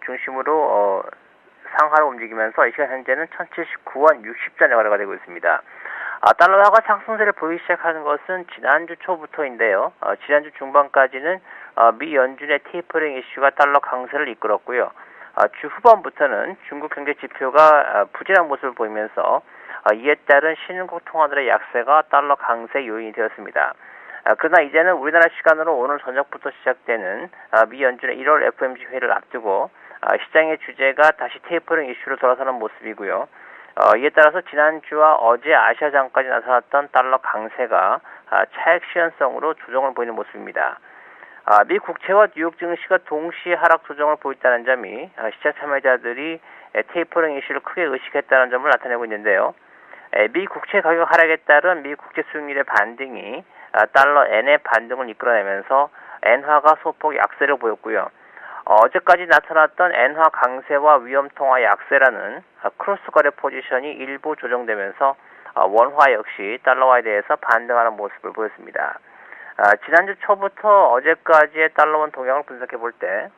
중심으로 상하로 움직이면서 이 시간 현재는 1079원 60전에 거래가 되고 있습니다. 달러화가 상승세를 보이기 시작하는 것은 지난주 초부터인데요. 지난주 중반까지는 미 연준의 테이퍼링 이슈가 달러 강세를 이끌었고요. 주 후반부터는 중국 경제 지표가 부진한 모습을 보이면서 이에 따른 신흥국 통화들의 약세가 달러 강세 요인이 되었습니다. 그러나 이제는 우리나라 시간으로 오늘 저녁부터 시작되는 미 연준의 1월 FOMC 회의를 앞두고 시장의 주제가 다시 테이퍼링 이슈로 돌아서는 모습이고요. 이에 따라서 지난주와 어제 아시아장까지 나타났던 달러 강세가 차익 실현성으로 조정을 보이는 모습입니다. 미 국채와 뉴욕 증시가 동시에 하락 조정을 보였다는 점이 시장 참여자들이 테이퍼링 이슈를 크게 의식했다는 점을 나타내고 있는데요. 미 국채 가격 하락에 따른 미 국채 수익률의 반등이 달러 엔의 반등을 이끌어내면서 엔화가 소폭 약세를 보였고요. 어제까지 나타났던 엔화 강세와 위험통화 약세라는 크로스 거래 포지션이 일부 조정되면서 원화 역시 달러화에 대해서 반등하는 모습을 보였습니다. 지난주 초부터 어제까지의 달러원 동향을 분석해 볼 때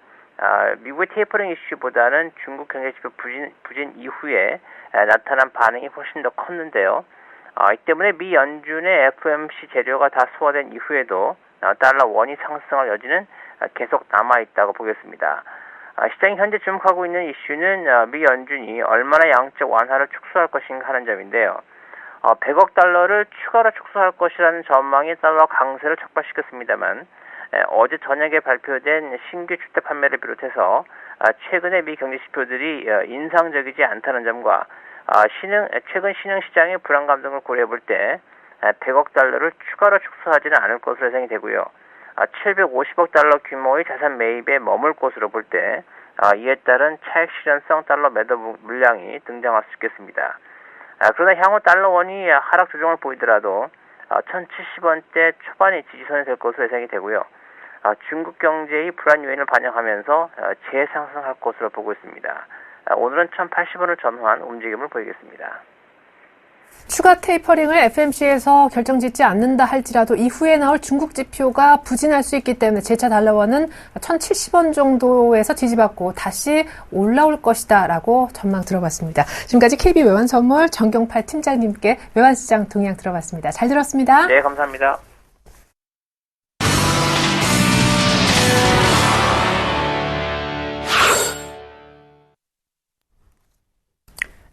미국의 테이퍼링 이슈보다는 중국 경제지표 부진 이후에 나타난 반응이 훨씬 더 컸는데요. 이 때문에 미 연준의 FOMC 재료가 다 소화된 이후에도 달러 원이 상승할 여지는 계속 남아있다고 보겠습니다. 시장이 현재 주목하고 있는 이슈는 미 연준이 얼마나 양적 완화를 축소할 것인가 하는 점인데요. 100억 달러를 추가로 축소할 것이라는 전망이 달러 강세를 촉발시켰습니다만 어제 저녁에 발표된 신규 주택 판매를 비롯해서 최근의 미 경제 지표들이 인상적이지 않다는 점과 최근 신흥 시장의 불안감 등을 고려해 볼 때 100억 달러를 추가로 축소하지는 않을 것으로 예상이 되고요. 750억 달러 규모의 자산 매입에 머물 것으로 볼 때 이에 따른 차익 실현성 달러 매도 물량이 등장할 수 있겠습니다. 그러나 향후 달러 원이 하락 조정을 보이더라도 1070원대 초반의 지지선이 될 것으로 예상이 되고요. 중국 경제의 불안 요인을 반영하면서 재상승할 것으로 보고 있습니다. 오늘은 1080원을 전후한 움직임을 보이겠습니다. 추가 테이퍼링을 FMC에서 결정짓지 않는다 할지라도 이후에 나올 중국 지표가 부진할 수 있기 때문에 재차 달러원은 1070원 정도에서 지지받고 다시 올라올 것이다 라고 전망 들어봤습니다. 지금까지 KB 외환선물 정경팔 팀장님께 외환시장 동향 들어봤습니다. 잘 들었습니다. 네, 감사합니다.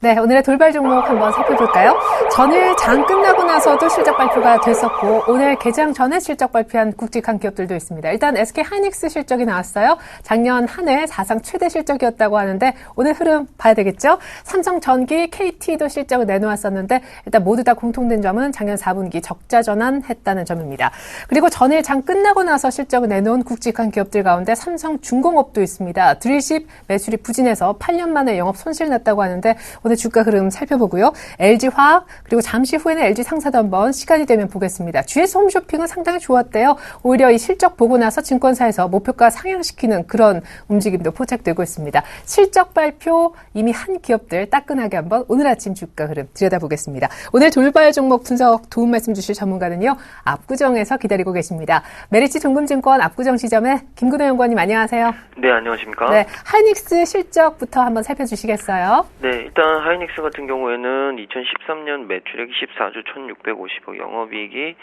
네, 오늘의 돌발 종목 한번 살펴볼까요? 전일 장 끝나고 나서도 실적 발표가 됐었고 오늘 개장 전에 실적 발표한 굵직한 기업들도 있습니다. 일단 SK하이닉스 실적이 나왔어요. 작년 한 해 사상 최대 실적이었다고 하는데 오늘 흐름 봐야 되겠죠? 삼성전기, KT도 실적을 내놓았었는데 일단 모두 다 공통된 점은 작년 4분기 적자 전환했다는 점입니다. 그리고 전일 장 끝나고 나서 실적을 내놓은 굵직한 기업들 가운데 삼성중공업도 있습니다. 드릴십 매출이 부진해서 8년 만에 영업 손실 났다고 하는데 오늘 주가 흐름 살펴보고요. LG화학 그리고 잠시 후에는 LG 상사도 한번 시간이 되면 보겠습니다. GS 홈쇼핑은 상당히 좋았대요. 오히려 이 실적 보고 나서 증권사에서 목표가 상향시키는 그런 움직임도 포착되고 있습니다. 실적 발표 이미 한 기업들 따끈하게 한번 오늘 아침 주가 흐름 들여다보겠습니다. 오늘 돌발 종목 분석 도움 말씀 주실 전문가는요. 압구정에서 기다리고 계십니다. 메리츠 동금증권 압구정 지점의 김근호 연구원님 안녕하세요. 네, 안녕하십니까. 네, 하이닉스 실적부터 한번 살펴주시겠어요? 네, 일단 하이닉스 같은 경우에는 2013년 매출액이 14조 1,650억, 영업이익이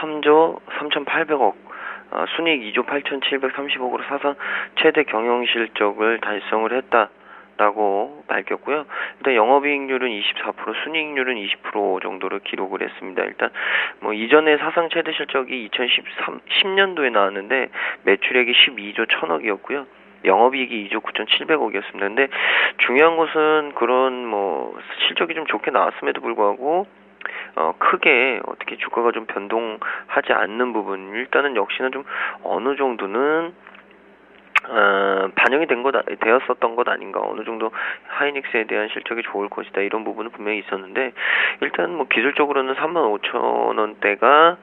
3조 3,800억, 순이익 2조 8,730억으로 사상 최대 경영실적을 달성을 했다라고 밝혔고요. 일단 영업이익률은 24%, 순이익률은 20% 정도를 기록을 했습니다. 일단 뭐 이전에 사상 최대 실적이 2010년도에 나왔는데 매출액이 12조 1,000억이었고요. 영업이익이 2조 9,700억이었습니다. 근데 중요한 것은 그런 뭐 실적이 좀 좋게 나왔음에도 불구하고 크게 어떻게 주가가 좀 변동하지 않는 부분, 일단은 역시나 좀 어느 정도는 반영이 되었었던 것 아닌가, 어느 정도 하이닉스에 대한 실적이 좋을 것이다, 이런 부분은 분명히 있었는데, 일단 뭐 기술적으로는 35,000원대가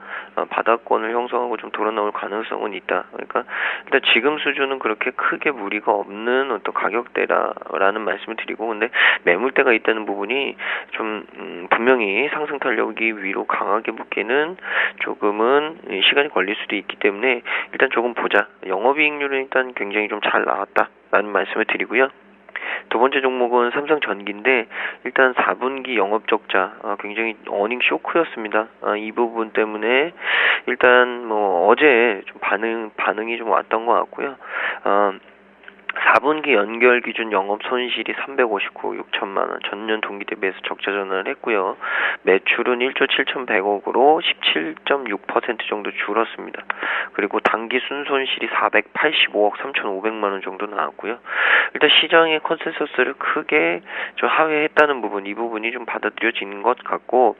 바닥권을 형성하고 좀 돌아 나올 가능성은 있다. 그러니까 일단 지금 수준은 그렇게 크게 무리가 없는 어떤 가격대라는 말씀을 드리고, 근데 매물대가 있다는 부분이 좀 분명히 상승 탄력이 위로 강하게 붙기는 조금은 시간이 걸릴 수도 있기 때문에 일단 조금 보자. 영업이익률은 일단 굉장히 좀 잘 나왔다라는 말씀을 드리고요. 두 번째 종목은 삼성전기인데 일단 4분기 영업 적자 굉장히 어닝 쇼크였습니다. 이 부분 때문에 일단 뭐 어제 좀 반응이 좀 왔던 것 같고요. 4분기 연결 기준 영업 손실이 359억 6천만 원, 전년 동기 대비해서 적자 전환을 했고요. 매출은 1조 7,100억으로 17.6% 정도 줄었습니다. 그리고 당기 순손실이 485억 3,500만 원 정도 나왔고요. 일단 시장의 컨센서스를 크게 좀 하회했다는 부분, 이 부분이 좀 받아들여지는 것 같고,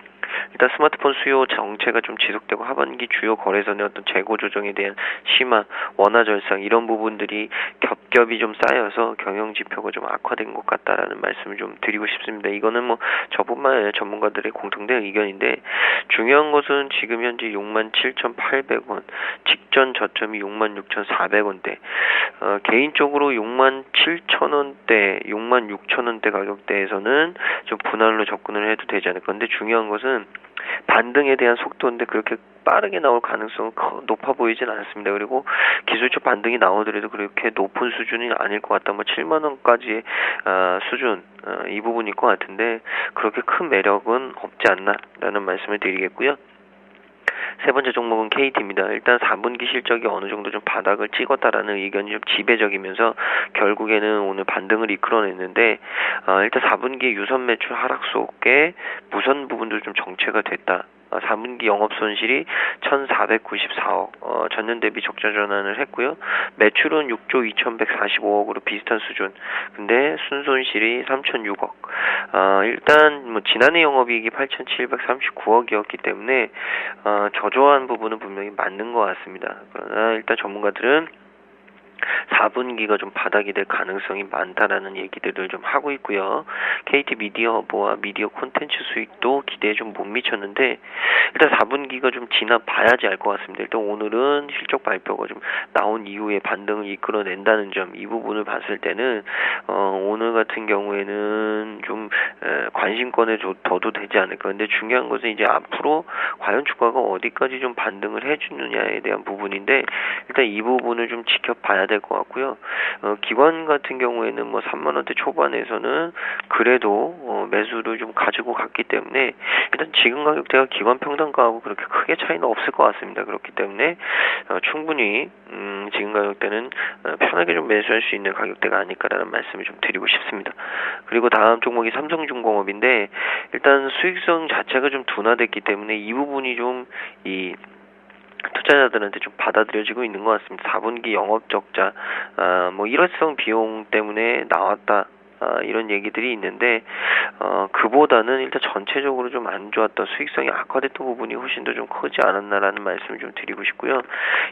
일단 스마트폰 수요 정체가 좀 지속되고 하반기 주요 거래선의 어떤 재고 조정에 대한 심화, 원화 절상 이런 부분들이 겹겹이 좀 쌓여서 경영 지표가 좀 악화된 것 같다라는 말씀을 좀 드리고 싶습니다. 이거는 뭐 저뿐만 아니라 전문가들의 공통된 의견인데, 중요한 것은 지금 현재 67,800원, 직전 저점이 66,400원대, 개인적으로 67,000원대, 66,000원대 가격대에서는 좀 분할로 접근을 해도 되지 않을까. 근데 중요한 것은 반등에 대한 속도인데 그렇게 빠르게 나올 가능성은 높아 보이진 않습니다. 그리고 기술적 반등이 나오더라도 그렇게 높은 수준이 아닐 것 같다. 뭐 7만 원까지의 수준, 이 부분일 것 같은데 그렇게 큰 매력은 없지 않나라는 말씀을 드리겠고요. 세 번째 종목은 KT입니다. 일단 4분기 실적이 어느 정도 좀 바닥을 찍었다라는 의견이 좀 지배적이면서 결국에는 오늘 반등을 이끌어냈는데, 일단 4분기 유선 매출 하락 속에 무선 부분도 좀 정체가 됐다. 4분기 영업 손실이 1,494억, 전년 대비 적자 전환을 했고요. 매출은 6조 2,145억으로 비슷한 수준. 근데 순손실이 3,006억. 일단 뭐 지난해 영업이익이 8,739억이었기 때문에 저조한 부분은 분명히 맞는 것 같습니다. 그러나 일단 전문가들은 4분기가 좀 바닥이 될 가능성이 많다라는 얘기들을 좀 하고 있고요. KT 미디어 허브와 미디어 콘텐츠 수익도 기대에 좀 못 미쳤는데 일단 4분기가 좀 지나 봐야지 알 것 같습니다. 일단 오늘은 실적 발표가 좀 나온 이후에 반등을 이끌어낸다는 점, 이 부분을 봤을 때는 오늘 같은 경우에는 좀 관심권에 둬도 되지 않을까. 근데 중요한 것은 이제 앞으로 과연 주가가 어디까지 좀 반등을 해주느냐에 대한 부분인데, 일단 이 부분을 좀 지켜봐야 될 것 같고요. 기관 같은 경우에는 뭐 3만 원대 초반에서는 그래도 매수를 좀 가지고 갔기 때문에 일단 지금 가격대가 기관 평단가하고 그렇게 크게 차이는 없을 것 같습니다. 그렇기 때문에 충분히 지금 가격대는 편하게 좀 매수할 수 있는 가격대가 아닐까라는 말씀을 좀 드리고 싶습니다. 그리고 다음 종목이 삼성중공업인데 일단 수익성 자체가 좀 둔화됐기 때문에 이 부분이 좀 투자자들한테 좀 받아들여지고 있는 것 같습니다. 4분기 영업 적자, 뭐 일회성 비용 때문에 나왔다. 이런 얘기들이 있는데 그보다는 일단 전체적으로 좀 안 좋았던 수익성이 악화됐던 부분이 훨씬 더 좀 크지 않았나라는 말씀을 좀 드리고 싶고요.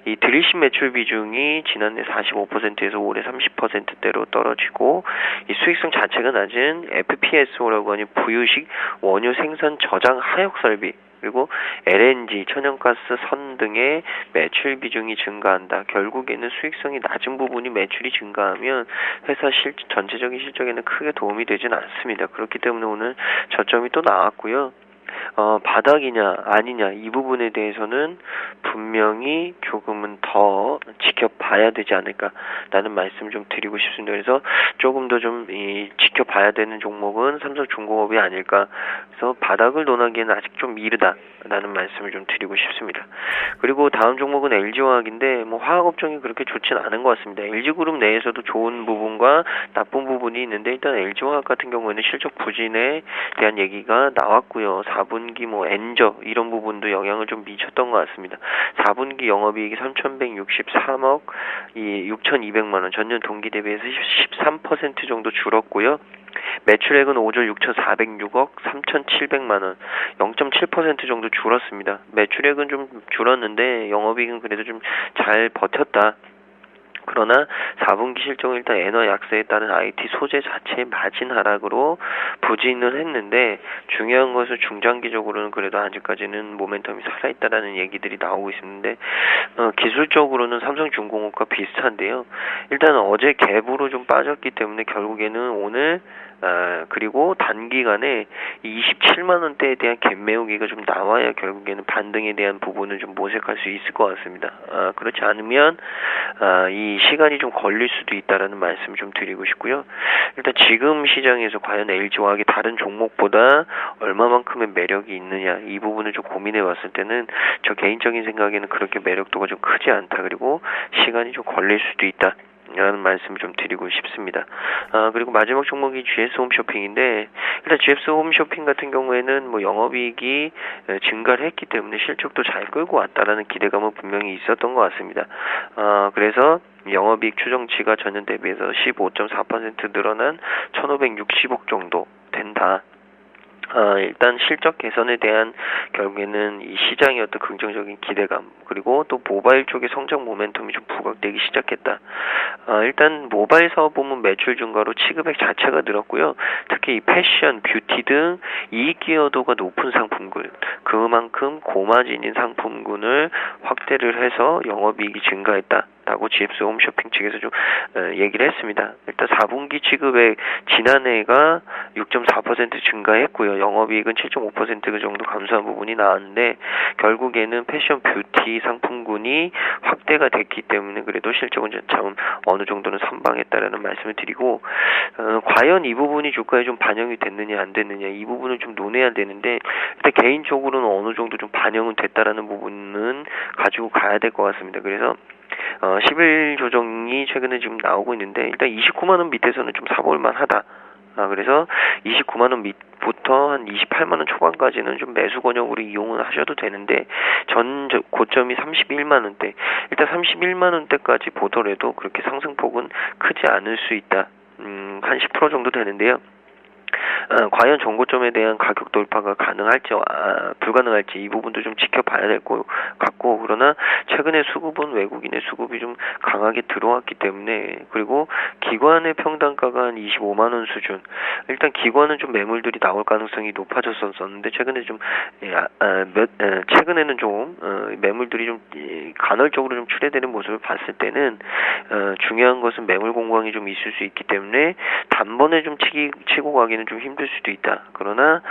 이 드리심 매출 비중이 지난해 45%에서 올해 30%대로 떨어지고, 이 수익성 자체가 낮은 FPSO라고 하는 부유식 원유 생산 저장 하역 설비, 그리고 LNG, 천연가스, 선 등의 매출 비중이 증가한다. 결국에는 수익성이 낮은 부분이 매출이 증가하면 회사 전체적인 실적에는 크게 도움이 되지는 않습니다. 그렇기 때문에 오늘 저점이 또 나왔고요. 바닥이냐 아니냐 이 부분에 대해서는 분명히 조금은 더 지켜봐야 되지 않을까라는 말씀을 좀 드리고 싶습니다. 그래서 조금 더 좀 지켜봐야 되는 종목은 삼성중공업이 아닐까. 그래서 바닥을 논하기에는 아직 좀 이르다라는 말씀을 좀 드리고 싶습니다. 그리고 다음 종목은 LG화학인데 뭐 화학업종이 그렇게 좋지는 않은 것 같습니다. LG그룹 내에서도 좋은 부분과 나쁜 부분이 있는데 일단 LG화학 같은 경우에는 실적 부진에 대한 얘기가 나왔고요. 4분기 뭐 엔저 이런 부분도 영향을 좀 미쳤던 것 같습니다. 4분기 영업이익이 3,163억, 6,200만 원, 전년 동기 대비해서 13% 정도 줄었고요. 매출액은 5조 6,406억 3,700만 원, 0.7% 정도 줄었습니다. 매출액은 좀 줄었는데 영업이익은 그래도 좀 잘 버텼다. 그러나 4분기 실적은 일단 엔화 약세에 따른 IT 소재 자체의 마진 하락으로 부진을 했는데, 중요한 것은 중장기적으로는 그래도 아직까지는 모멘텀이 살아있다라는 얘기들이 나오고 있는데 기술적으로는 삼성중공업과 비슷한데요. 일단 어제 갭으로 좀 빠졌기 때문에 결국에는 오늘 그리고 단기간에 27만 원대에 대한 갭 메우기가 좀 나와야 결국에는 반등에 대한 부분을 좀 모색할 수 있을 것 같습니다. 그렇지 않으면 이 시간이 좀 걸릴 수도 있다라는 말씀을 좀 드리고 싶고요. 일단 지금 시장에서 과연 LG화학이 다른 종목보다 얼마만큼의 매력이 있느냐 이 부분을 좀 고민해 봤을 때는 저 개인적인 생각에는 그렇게 매력도가 좀 크지 않다. 그리고 시간이 좀 걸릴 수도 있다. 라는 말씀을 좀 드리고 싶습니다. 그리고 마지막 종목이 GS 홈쇼핑인데, 일단 GS 홈쇼핑 같은 경우에는 뭐 영업이익이 증가를 했기 때문에 실적도 잘 끌고 왔다라는 기대감은 분명히 있었던 것 같습니다. 그래서 영업이익 추정치가 전년 대비해서 15.4% 늘어난 1,560억 정도 된다. 일단 실적 개선에 대한 결국에는 이 시장의 어떤 긍정적인 기대감, 그리고 또 모바일 쪽의 성장 모멘텀이 좀 부각되기 시작했다. 일단 모바일 사업 부문 매출 증가로 취급액 자체가 늘었고요. 특히 이 패션, 뷰티 등 이익 기여도가 높은 상품군, 그만큼 고마진인 상품군을 확대를 해서 영업이익이 증가했다. 라고 GS 홈쇼핑 측에서 좀 얘기를 했습니다. 일단 4분기 취급액 지난해가 6.4% 증가했고요. 영업이익은 7.5% 정도 감소한 부분이 나왔는데 결국에는 패션 뷰티 상품군이 확대가 됐기 때문에 그래도 실적은 참 어느 정도는 선방했다라는 말씀을 드리고 과연 이 부분이 주가에 좀 반영이 됐느냐 안 됐느냐 이 부분을 좀 논해야 되는데 일단 개인적으로는 어느 정도 좀 반영은 됐다라는 부분은 가지고 가야 될 것 같습니다. 그래서 10일 조정이 최근에 지금 나오고 있는데 일단 29만 원 밑에서는 좀 사볼 만하다. 그래서 29만 원 밑부터 한 28만 원 초반까지는 좀 매수 권역으로 이용을 하셔도 되는데 전 고점이 31만 원대. 일단 31만 원대까지 보더라도 그렇게 상승폭은 크지 않을 수 있다. 한 10% 정도 되는데요. 과연 전고점에 대한 가격 돌파가 가능할지 불가능할지 이 부분도 좀 지켜봐야 될 것 같고 그러나 최근에 수급은 외국인의 수급이 좀 강하게 들어왔기 때문에 그리고 기관의 평단가가 한 25만 원 수준 일단 기관은 좀 매물들이 나올 가능성이 높아졌었는데 최근에 좀 최근에는 좀 매물들이 좀 간헐적으로 좀 출회되는 모습을 봤을 때는 중요한 것은 매물 공방이 좀 있을 수 있기 때문에 단번에 좀 치고 가기는 좀 힘들 수도 있다. 그러나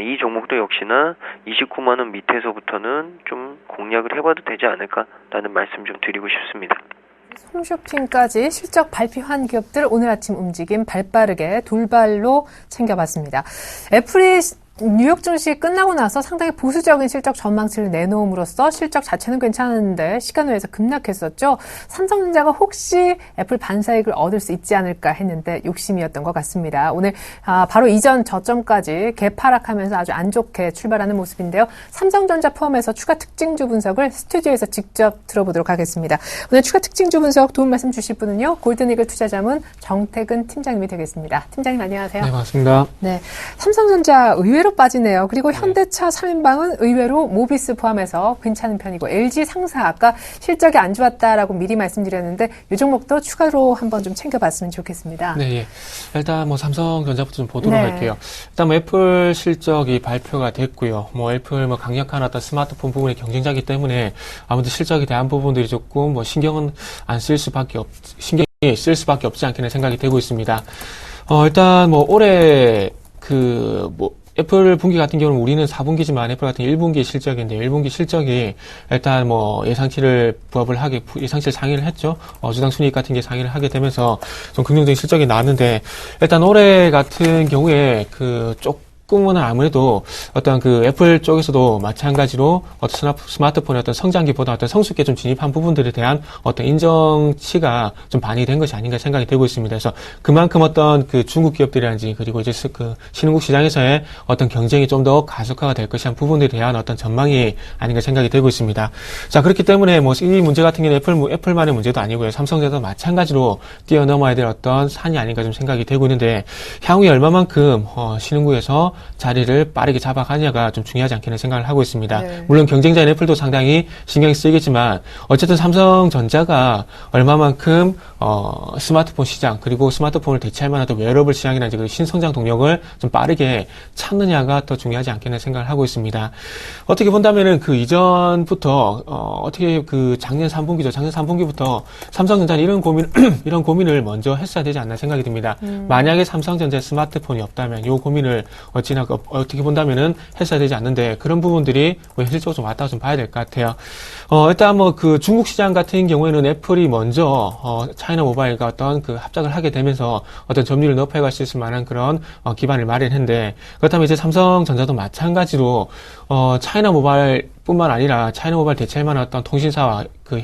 이 종목도 역시나 29만 원 밑에서부터는 좀 공략을 해봐도 되지 않을까라는 말씀 좀 드리고 싶습니다. 홈쇼핑까지 실적 발표한 기업들 오늘 아침 움직임 발빠르게 돌발로 챙겨봤습니다. 애플이 뉴욕 증시 끝나고 나서 상당히 보수적인 실적 전망치를 내놓음으로써 실적 자체는 괜찮은데 시간 외에서 급락했었죠. 삼성전자가 혹시 애플 반사익을 얻을 수 있지 않을까 했는데 욕심이었던 것 같습니다. 오늘 바로 이전 저점까지 개파락하면서 아주 안 좋게 출발하는 모습인데요. 삼성전자 포함해서 추가 특징주 분석을 스튜디오에서 직접 들어보도록 하겠습니다. 오늘 추가 특징주 분석 도움 말씀 주실 분은요. 골든이글 투자자문 정태근 팀장님이 되겠습니다. 팀장님 안녕하세요. 네, 반갑습니다. 네, 삼성전자 의외로 빠지네요. 그리고 현대차 3인방은 의외로 모비스 포함해서 괜찮은 편이고 LG 상사 아까 실적이 안 좋았다라고 미리 말씀드렸는데 이 종목도 추가로 한번 좀 챙겨봤으면 좋겠습니다. 네, 예. 일단 뭐 삼성전자부터 좀 보도록 할게요. 일단 뭐 애플 실적이 발표가 됐고요. 뭐 애플 뭐 강력한 어떤 스마트폰 부분의 경쟁자이기 때문에 아무래도 실적에 대한 부분들이 조금 뭐 신경이 쓸 수밖에 없지 않겠는 생각이 되고 있습니다. 일단 뭐 올해 애플 분기 같은 경우는 우리는 4분기지만 애플 같은 1분기 실적인데 1분기 실적이 일단 뭐 예상치를 상회를 했죠. 주당 순이익 같은 게 상회를 하게 되면서 좀 긍정적인 실적이 나왔는데 일단 올해 같은 경우에 조금은 아무래도 어떤 애플 쪽에서도 마찬가지로 어떤 스마트폰의 어떤 성장기보다 어떤 성숙기에 좀 진입한 부분들에 대한 어떤 인정치가 좀 반영된 것이 아닌가 생각이 되고 있습니다. 그래서 그만큼 어떤 중국 기업들이라든지 그리고 이제 신흥국 시장에서의 어떤 경쟁이 좀 더 가속화가 될 것이란 부분들에 대한 어떤 전망이 아닌가 생각이 되고 있습니다. 자, 그렇기 때문에 이 문제 같은 경우는 애플만의 문제도 아니고요. 삼성전자도 마찬가지로 뛰어넘어야 될 어떤 산이 아닌가 좀 생각이 되고 있는데 향후에 얼마만큼 신흥국에서 자리를 빠르게 잡아가냐가 좀 중요하지 않겠나 생각을 하고 있습니다. 네. 물론 경쟁자인 애플도 상당히 신경이 쓰이겠지만 어쨌든 삼성전자가 얼마만큼 스마트폰 시장 그리고 스마트폰을 대체할 만한 또 웨어러블 시장이라든지 그리고 신성장 동력을 좀 빠르게 찾느냐가 더 중요하지 않겠나 생각을 하고 있습니다. 어떻게 본다면은 그 이전부터 어떻게 그 작년 3분기부터 삼성전자는 이런 고민을 먼저 했어야 되지 않나 생각이 듭니다. 만약에 삼성전자에 스마트폰이 없다면 이 고민을 어떻게 본다면은 했어야 되지 않는데 그런 부분들이 현실적으로 좀 왔다가 좀 봐야 될 것 같아요. 일단 뭐 그 중국 시장 같은 경우에는 애플이 먼저 차이나 모바일과 어떤 그 합작을 하게 되면서 어떤 점유율을 높여갈 수 있을 만한 그런 기반을 마련했는데 그렇다면 이제 삼성전자도 마찬가지로 차이나 모바일뿐만 아니라 차이나 모바일 대체할 만한 어떤 통신사와 그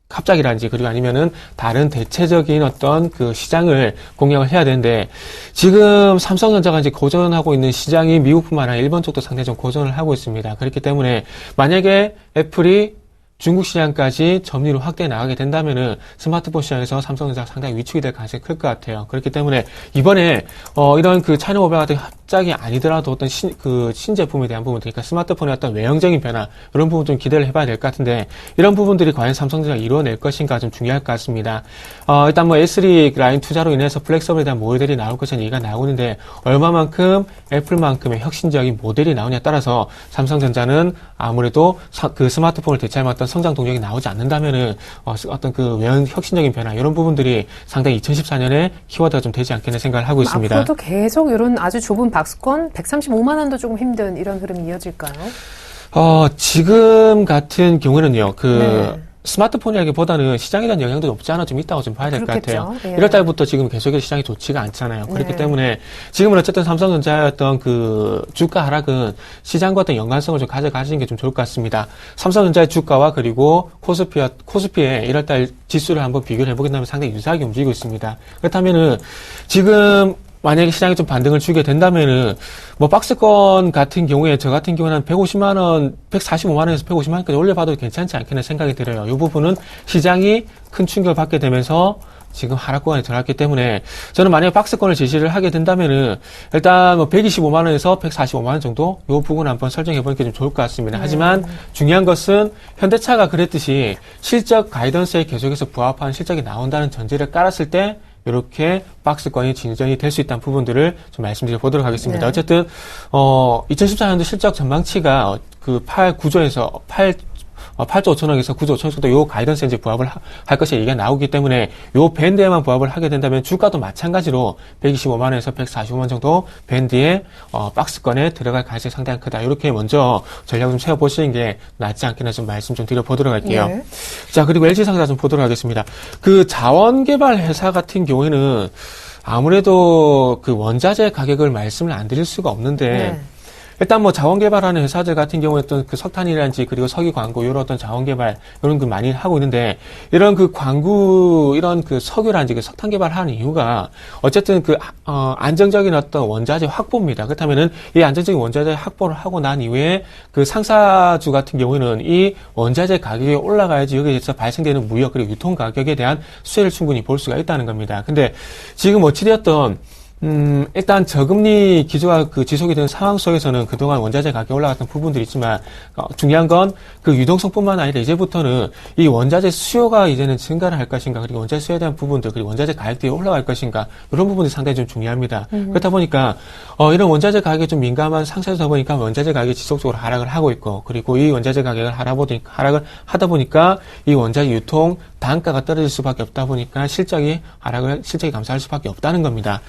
합작이라든지 그리고 아니면은 다른 대체적인 어떤 그 시장을 공략을 해야 되는데 지금 삼성전자가 이제 고전하고 있는 시장이 미국뿐만 아니라 일본 쪽도 상당히 좀 고전을 하고 있습니다. 그렇기 때문에 만약에 애플이 중국 시장까지 점유율 확대해 나가게 된다면은 스마트폰 시장에서 삼성전자가 상당히 위축이 될 가능성이 클 것 같아요. 그렇기 때문에 이번에 이런 그 차이나 모바일 같은 합작이 아니더라도 어떤 신제품에 대한 부분, 그러니까 스마트폰의 어떤 외형적인 변화 이런 부분 좀 기대를 해봐야 될 것 같은데 이런 부분들이 과연 삼성전자가 이루어낼 것인가 좀 중요할 것 같습니다. 일단 뭐 S3 라인 투자로 인해서 플렉서블에 대한 모델이 나올 것이라는 얘기가 나오는데 얼마만큼 애플만큼의 혁신적인 모델이 나오냐에 따라서 삼성전자는 아무래도 그 스마트폰을 대체할 만한 어떤 성장 동력이 나오지 않는다면은 어떤 그 외형 혁신적인 변화 이런 부분들이 상당히 2014년에 키워드가 좀 되지 않겠나 생각을 하고 있습니다. 앞으로도 계속 이런 아주 좁은 박스권 135만 원도 조금 힘든 이런 흐름이 이어질까요? 지금 같은 경우는요. 네. 스마트폰이라기보다는 시장에 대한 영향도 없지 않아 좀 있다고 좀 봐야 될 것 같아요. 예. 1월 달부터 지금 계속해서 시장이 좋지가 않잖아요. 그렇기 네. 때문에 지금은 어쨌든 삼성전자의 어떤 그 주가 하락은 시장과 어떤 연관성을 좀 가져가시는 게 좀 좋을 것 같습니다. 삼성전자의 주가와 그리고 코스피의 1월 달 지수를 한번 비교를 해보게 되면 상당히 유사하게 움직이고 있습니다. 그렇다면은 지금 만약에 시장이 좀 반등을 주게 된다면은, 뭐, 박스권 같은 경우에, 저 같은 경우는 150만원, 145만원에서 150만원까지 올려봐도 괜찮지 않겠나 생각이 들어요. 이 부분은 시장이 큰 충격을 받게 되면서 지금 하락 구간에 들어갔기 때문에, 저는 만약에 박스권을 제시를 하게 된다면은, 일단 뭐 125만원에서 145만원 정도, 이 부분 한번 설정해보는 게 좀 좋을 것 같습니다. 하지만 중요한 것은 현대차가 그랬듯이 실적 가이던스에 계속해서 부합한 실적이 나온다는 전제를 깔았을 때, 이렇게 박스권이 진전이 될 수 있다는 부분들을 좀 말씀드려 보도록 하겠습니다. 네. 어쨌든 2014년도 실적 전망치가 그 8조 5천억에서 9조 5천억 정도 요 가이던스에 이제 부합을 할 것이 얘기가 나오기 때문에 요 밴드에만 부합을 하게 된다면 주가도 마찬가지로 125만원에서 145만 정도 밴드에 박스권에 들어갈 가능성이 상당히 크다. 이렇게 먼저 전략을 좀 세워보시는 게 낫지 않겠나 좀 말씀 좀 드려보도록 할게요. 네. 자, 그리고 LG상사 좀 보도록 하겠습니다. 그 자원개발 회사 같은 경우에는 아무래도 그 원자재 가격을 말씀을 안 드릴 수가 없는데 네. 일단 뭐 자원개발하는 회사들 같은 경우에 어떤 그 석탄이라든지 그리고 석유 광고 이런 어떤 자원개발 이런 거 많이 하고 있는데 이런 그 광구 이런 그 석유라든지 그 석탄 개발하는 이유가 어쨌든 그 안정적인 어떤 원자재 확보입니다. 그렇다면은 이 안정적인 원자재 확보를 하고 난 이후에 그 상사주 같은 경우에는 이 원자재 가격이 올라가야지 여기에서 발생되는 무역 그리고 유통 가격에 대한 수혜를 충분히 볼 수가 있다는 겁니다. 근데 지금 어찌되었던 일단 저금리 기조가 그 지속이 되는 상황 속에서는 그동안 원자재 가격이 올라갔던 부분들이 있지만, 중요한 건 그 유동성뿐만 아니라 이제부터는 이 원자재 수요가 이제는 증가를 할 것인가, 그리고 원자재 수요에 대한 부분들, 그리고 원자재 가격들이 올라갈 것인가, 이런 부분들이 상당히 좀 중요합니다. 그렇다 보니까, 이런 원자재 가격에 좀 민감한 상태다 보니까 원자재 가격이 지속적으로 하락을 하고 있고, 그리고 이 원자재 가격을 하락을 하다 보니까 이 원자재 유통 단가가 떨어질 수밖에 없다 보니까 실적이 감소할 수밖에 없다는 겁니다.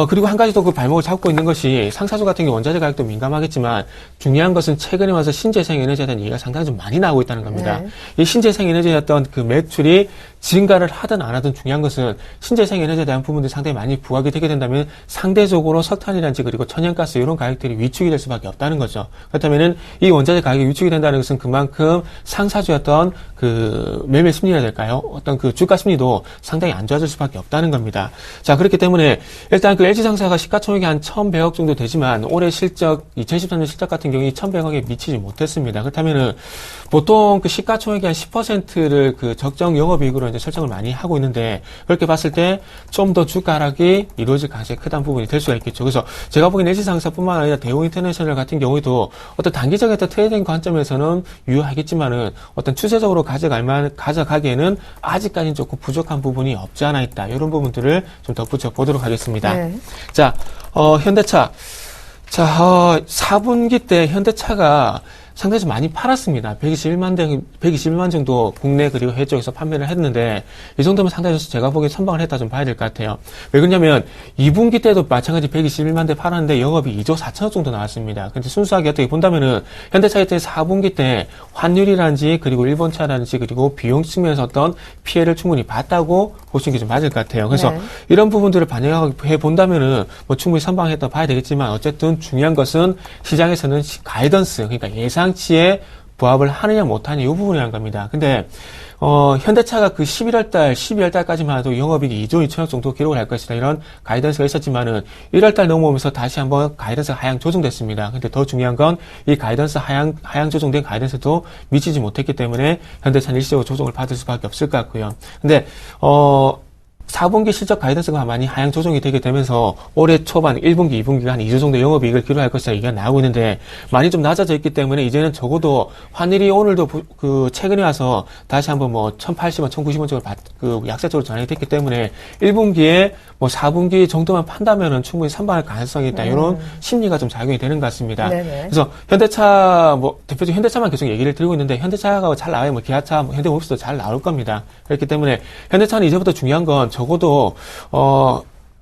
그리고 한 가지 더 그 발목을 잡고 있는 것이 상사주 같은 경우 원자재 가격도 민감하겠지만 중요한 것은 최근에 와서 신재생 에너지에 대한 얘기가 상당히 좀 많이 나오고 있다는 겁니다. 네. 이 신재생 에너지에 어떤 그 매출이 증가를 하든 안 하든 중요한 것은 신재생 에너지에 대한 부분들이 상당히 많이 부각이 되게 된다면 상대적으로 석탄이라든지 그리고 천연가스 이런 가격들이 위축이 될 수밖에 없다는 거죠. 그렇다면은 이 원자재 가격이 위축이 된다는 것은 그만큼 상사주였던 그 매매 심리라 될까요? 뭐랄까요? 어떤 그 주가 심리도 상당히 안 좋아질 수밖에 없다는 겁니다. 자, 그렇기 때문에 일단 그 LG상사가 시가총액이 한 1,100억 정도 되지만 올해 실적, 2013년 실적 같은 경우에 1,100억에 미치지 못했습니다. 그렇다면은 보통 그 시가총액이 한 10%를 그 적정 영업이익으로 이제 설정을 많이 하고 있는데 그렇게 봤을 때 좀 더 주가 하락이 이루어질 가능성이 크다는 부분이 될 수가 있겠죠. 그래서 제가 보기엔 LG상사뿐만 아니라 대우인터내셔널 같은 경우에도 어떤 단기적인 어떤 트레이딩 관점에서는 유효하겠지만은 어떤 추세적으로 가져가기에는 아직까지는 조금 부족한 부분이 없지 않아 있다. 이런 부분들을 좀 덧붙여 보도록 하겠습니다. 네. 자, 현대차. 자, 4분기 때 현대차가 상당히 좀 많이 팔았습니다. 121만 정도 국내 그리고 해외 쪽에서 판매를 했는데 이 정도면 상당히 제가 보기엔 선방을 했다 좀 봐야 될 것 같아요. 왜 그러냐면 2분기 때도 마찬가지 121만 대 팔았는데 영업이 2조 4천억 정도 나왔습니다. 근데 순수하게 어떻게 본다면은 현대차 때 4분기 때 환율이라든지 그리고 일본차라든지 그리고 비용 측면에서 어떤 피해를 충분히 봤다고 보시는 게 좀 맞을 것 같아요. 그래서 네. 이런 부분들을 반영해 본다면은 뭐 충분히 선방했다 봐야 되겠지만 어쨌든 중요한 것은 시장에서는 가이던스, 그러니까 예상치에 부합을 하느냐 못하느냐 이 부분이라는 겁니다. 근데 현대차가 그 11월 달, 12월 달까지만 해도 영업이익이 2조 2천억 정도 기록을 할 것이다. 이런 가이던스가 있었지만은 1월 달 넘어오면서 다시 한번 가이던스가 하향 조정됐습니다. 근데 더 중요한 건 이 가이던스 하향 조정된 가이던스도 미치지 못했기 때문에 현대차는 일시적으로 조정을 받을 수밖에 없을 것 같고요. 근데 4분기 실적 가이던스가 많이 하향 조정이 되게 되면서 올해 초반 1분기, 2분기가 한 2조 정도 영업이익을 기록할 것이다 얘기가 나오고 있는데 많이 좀 낮아져 있기 때문에 이제는 적어도 환율이 오늘도 그 최근에 와서 다시 한번 뭐 1,080원, 1,090원 쪽으로 그 약세적으로 전환이 됐기 때문에 1분기에 뭐 4분기 정도만 판다면은 충분히 선방할 가능성이 있다. 이런 심리가 좀 작용이 되는 것 같습니다. 네네. 그래서 현대차 뭐 대표적인 현대차만 계속 얘기를 드리고 있는데 현대차가 잘 나와요. 뭐 기아차, 뭐 현대모비스도 잘 나올 겁니다. 그렇기 때문에 현대차는 이제부터 중요한 건 적어도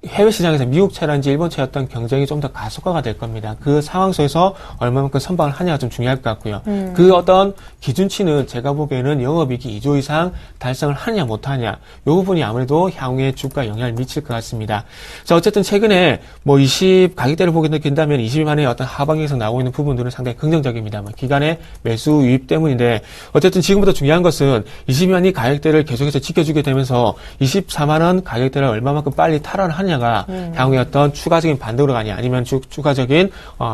해외 시장에서 미국 차라든지 일본 차였던 경쟁이 좀 더 가속화가 될 겁니다. 그 상황 속에서 얼마만큼 선방을 하냐가 좀 중요할 것 같고요. 그 어떤 기준치는 제가 보기에는 영업이익이 2조 이상 달성을 하느냐 못하느냐 이 부분이 아무래도 향후에 주가에 영향을 미칠 것 같습니다. 자, 어쨌든 최근에 뭐 20 가격대를 보게 된다면 20만의 어떤 하방에서 나오고 있는 부분들은 상당히 긍정적입니다. 뭐 기간의 매수 유입 때문인데 어쨌든 지금부터 중요한 것은 20만이 가격대를 계속해서 지켜주게 되면서 24만 원 가격대를 얼마만큼 빨리 탈환을 하느냐가 향후에 어떤 추가적인 반등으로 가냐 아니면 추가적인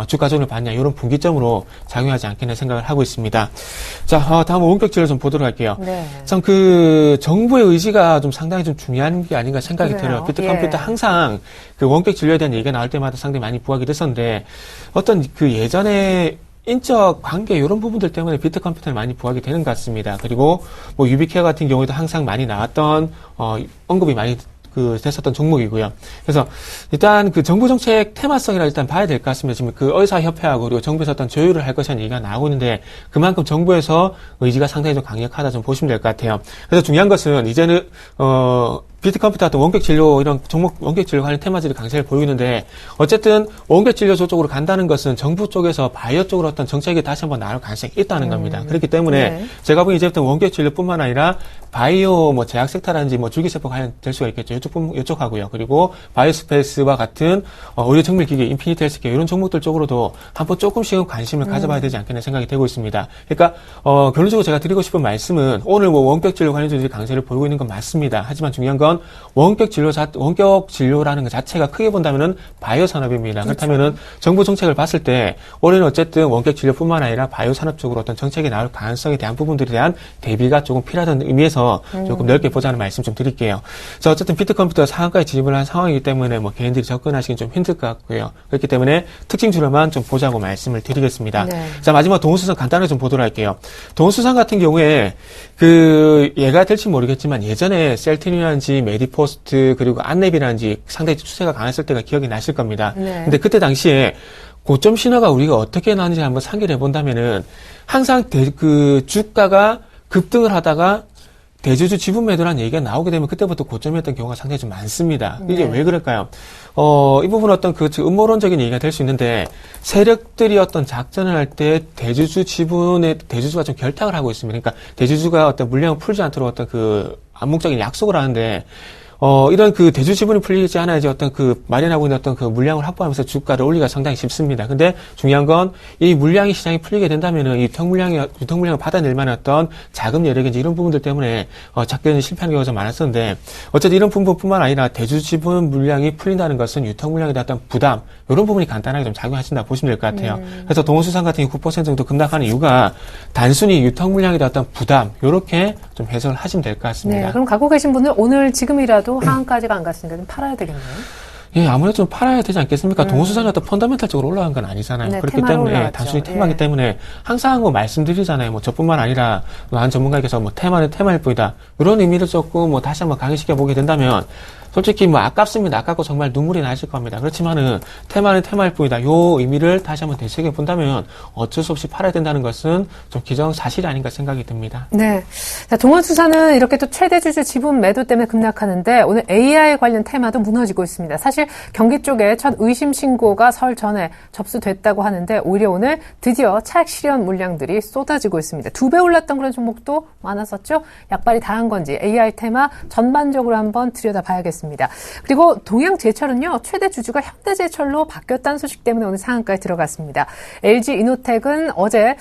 주가 조정을 받냐 이런 분기점으로 작용하지 않겠나 생각을 하고 있습니다. 자, 다음 원격 진료 좀 보도록 할게요. 네. 참 그 정부의 의지가 좀 상당히 좀 중요한 게 아닌가 생각이 그래요. 들어요. 비트컴퓨터 항상 그 원격 진료에 대한 얘기가 나올 때마다 상당히 많이 부각이 됐었는데 어떤 그 예전에 인적 관계 이런 부분들 때문에 비트컴퓨터는 많이 부각이 되는 것 같습니다. 그리고 뭐 유비케어 같은 경우에도 항상 많이 나왔던 언급이 많이 됐었던 종목이고요. 그래서 일단 그 정부 정책 테마성이라 일단 봐야 될 것 같습니다. 지금 그 의사협회하고 그리고 정부에서 어떤 조율을 할 것이라는 얘기가 나오고 있는데 그만큼 정부에서 의지가 상당히 좀 강력하다 좀 보시면 될 것 같아요. 그래서 중요한 것은 이제는 비트컴퓨터 같은 원격 진료 이런 종목 원격 진료 관련 테마들이 강세를 보이고 있는데 어쨌든 원격 진료 쪽으로 간다는 것은 정부 쪽에서 바이오 쪽으로 어떤 정책이 다시 한번 나올 가능성이 있다는 겁니다. 그렇기 때문에 네. 제가 보기엔 이제부터 원격 진료뿐만 아니라 바이오 뭐 제약 섹터라든지 뭐 줄기세포 관련될 수가 있겠죠. 이쪽 하고요. 그리고 바이오스페이스와 같은 의료 정밀 기기, 인피니티 헬스케어 이런 종목들 쪽으로도 한번 조금씩은 관심을 가져봐야 되지 않겠나 생각이 되고 있습니다. 그러니까 결론적으로 제가 드리고 싶은 말씀은 오늘 뭐 원격 진료 관련주들이 강세를 보이고 있는 건 맞습니다. 하지만 중요한 건 원격 진료라는 것 자체가 크게 본다면은 바이오 산업입니다. 그렇다면은 정부 정책을 봤을 때 올해는 어쨌든 원격 진료뿐만 아니라 바이오 산업 쪽으로 어떤 정책이 나올 가능성에 대한 부분들에 대한 대비가 조금 필요하다는 의미에서 조금 넓게 보자는 말씀 좀 드릴게요. 자, 어쨌든 비트컴퓨터 상한가에 진입을 한 상황이기 때문에 뭐 개인들이 접근하시긴 좀 힘들 것 같고요. 그렇기 때문에 특징주로만 좀 보자고 말씀을 드리겠습니다. 네. 자, 마지막 동원수상 간단하게 좀 보도록 할게요. 동원수상 같은 경우에 얘가 될지 모르겠지만 예전에 셀트리온이라든지 메디포스트 그리고 안랩이라든지 상당히 추세가 강했을 때가 기억이 나실 겁니다. 네. 근데 그때 당시에 고점 신호가 우리가 어떻게 나왔는지 한번 상기를 해본다면은 항상 주가가 급등을 하다가 대주주 지분 매도라는 얘기가 나오게 되면 그때부터 고점이었던 경우가 상당히 좀 많습니다. 이게 왜 그럴까요? 이 부분은 어떤 음모론적인 얘기가 될 수 있는데 세력들이 어떤 작전을 할 때 대주주가 좀 결탁을 하고 있습니다. 그러니까 대주주가 어떤 물량을 풀지 않도록 어떤 암묵적인 약속을 하는데 이런 그 대주 지분이 풀리지 않아야지 어떤 그 마련하고 있는 어떤 그 물량을 확보하면서 주가를 올리기가 상당히 쉽습니다. 근데 중요한 건 이 물량이 시장에 풀리게 된다면은 이 유통물량을 받아낼 만한 어떤 자금 여력인지 이런 부분들 때문에 작게는 실패하는 경우가 좀 많았었는데 어쨌든 이런 부분뿐만 아니라 대주 지분 물량이 풀린다는 것은 유통물량에 대한 어떤 부담 이런 부분이 간단하게 좀 작용하신다 보시면 될 것 같아요. 그래서 동원수산 같은 경우 9% 정도 급락하는 이유가 단순히 유통물량에 대한 어떤 부담 이렇게 좀 해석을 하시면 될 것 같습니다. 네, 그럼 갖고 계신 분은 오늘 지금이라도 하한까지가 안 갔으니까 좀 팔아야 되겠네요. 예, 아무래도 좀 팔아야 되지 않겠습니까? 동호수산이 어떤 펀더멘탈적으로 올라간 건 아니잖아요. 네, 그렇기 테마로 때문에 올라갔죠. 단순히 테마기 때문에 항상 뭐 말씀드리잖아요. 뭐 저뿐만 아니라 한 전문가께서 뭐 테마는 테마일 뿐이다. 이런 의미를 조금 뭐 다시 한번 강의시켜 보게 된다면 솔직히 뭐 아깝습니다. 아깝고 정말 눈물이 나실 겁니다. 그렇지만은 테마는 테마일 뿐이다. 요 의미를 다시 한번 되새겨 본다면 어쩔 수 없이 팔아야 된다는 것은 좀 기정사실이 아닌가 생각이 듭니다. 네. 자, 동원수산은 이렇게 또 최대주주 지분 매도 때문에 급락하는데 오늘 AI 관련 테마도 무너지고 있습니다. 사실 경기 쪽에 첫 의심 신고가 설 전에 접수됐다고 하는데 오히려 오늘 드디어 차익 실현 물량들이 쏟아지고 있습니다. 2배 올랐던 그런 종목도 많았었죠. 약발이 다 한 건지 AI 테마 전반적으로 한번 들여다봐야겠습니다. 그리고 동양제철은요. 최대 주주가 현대제철로 바뀌었다는 소식 때문에 오늘 상한가에 들어갔습니다. LG 이노텍은 어제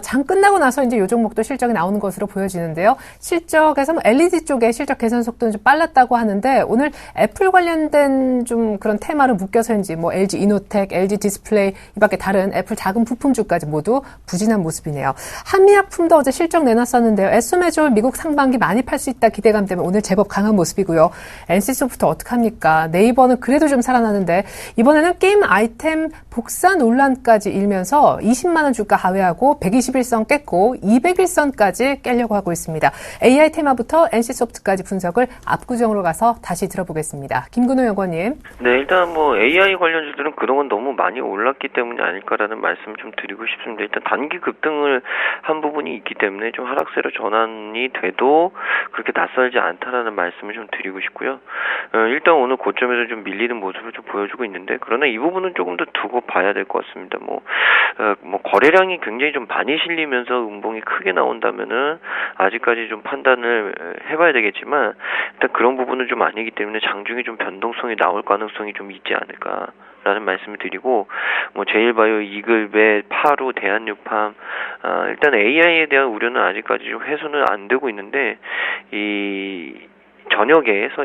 장 끝나고 나서 이제 이 종목도 실적이 나오는 것으로 보여지는데요. 실적에서 LED 쪽의 실적 개선 속도는 좀 빨랐다고 하는데 오늘 애플 관련된 좀 그런 테마를 묶여서인지 뭐 LG 이노텍, LG 디스플레이 이 밖에 다른 애플 작은 부품주까지 모두 부진한 모습이네요. 한미약품도 어제 실적 내놨었는데요. 에소메졸 미국 상반기 많이 팔 수 있다 기대감 때문에 오늘 제법 강한 모습이고요. NC소프트 어떡합니까? 네이버는 그래도 좀 살아나는데 이번에는 게임 아이템 복사 논란까지 일면서 20만 원 주가 하회하고 121선 깼고 201선까지 깨려고 하고 있습니다. AI 테마부터 NC소프트까지 분석을 압구정으로 가서 다시 들어보겠습니다. 김근호 연구원님. 네, 일단 뭐 AI 관련주들은 그동안 너무 많이 올랐기 때문이 아닐까라는 말씀을 좀 드리고 싶습니다. 일단 단기 급등을 한 부분이 있기 때문에 좀 하락세로 전환이 돼도 그렇게 낯설지 않다라는 말씀을 좀 드리고 싶고요. 일단 오늘 고점에서 좀 밀리는 모습을 좀 보여주고 있는데 그러나 이 부분은 조금 더 두고 봐야 될 것 같습니다. 뭐 거래량이 굉장히 좀 많이 실리면서 음봉이 크게 나온다면은 아직까지 좀 판단을 해봐야 되겠지만 일단 그런 부분은 좀 아니기 때문에 장중에 좀 변동성이 나올 가능성이 좀 있지 않을까라는 말씀을 드리고 뭐 제일바이오, 이글벳, 파루, 대한육팜 일단 AI에 대한 우려는 아직까지 좀 해소는 안 되고 있는데 이 저녁에서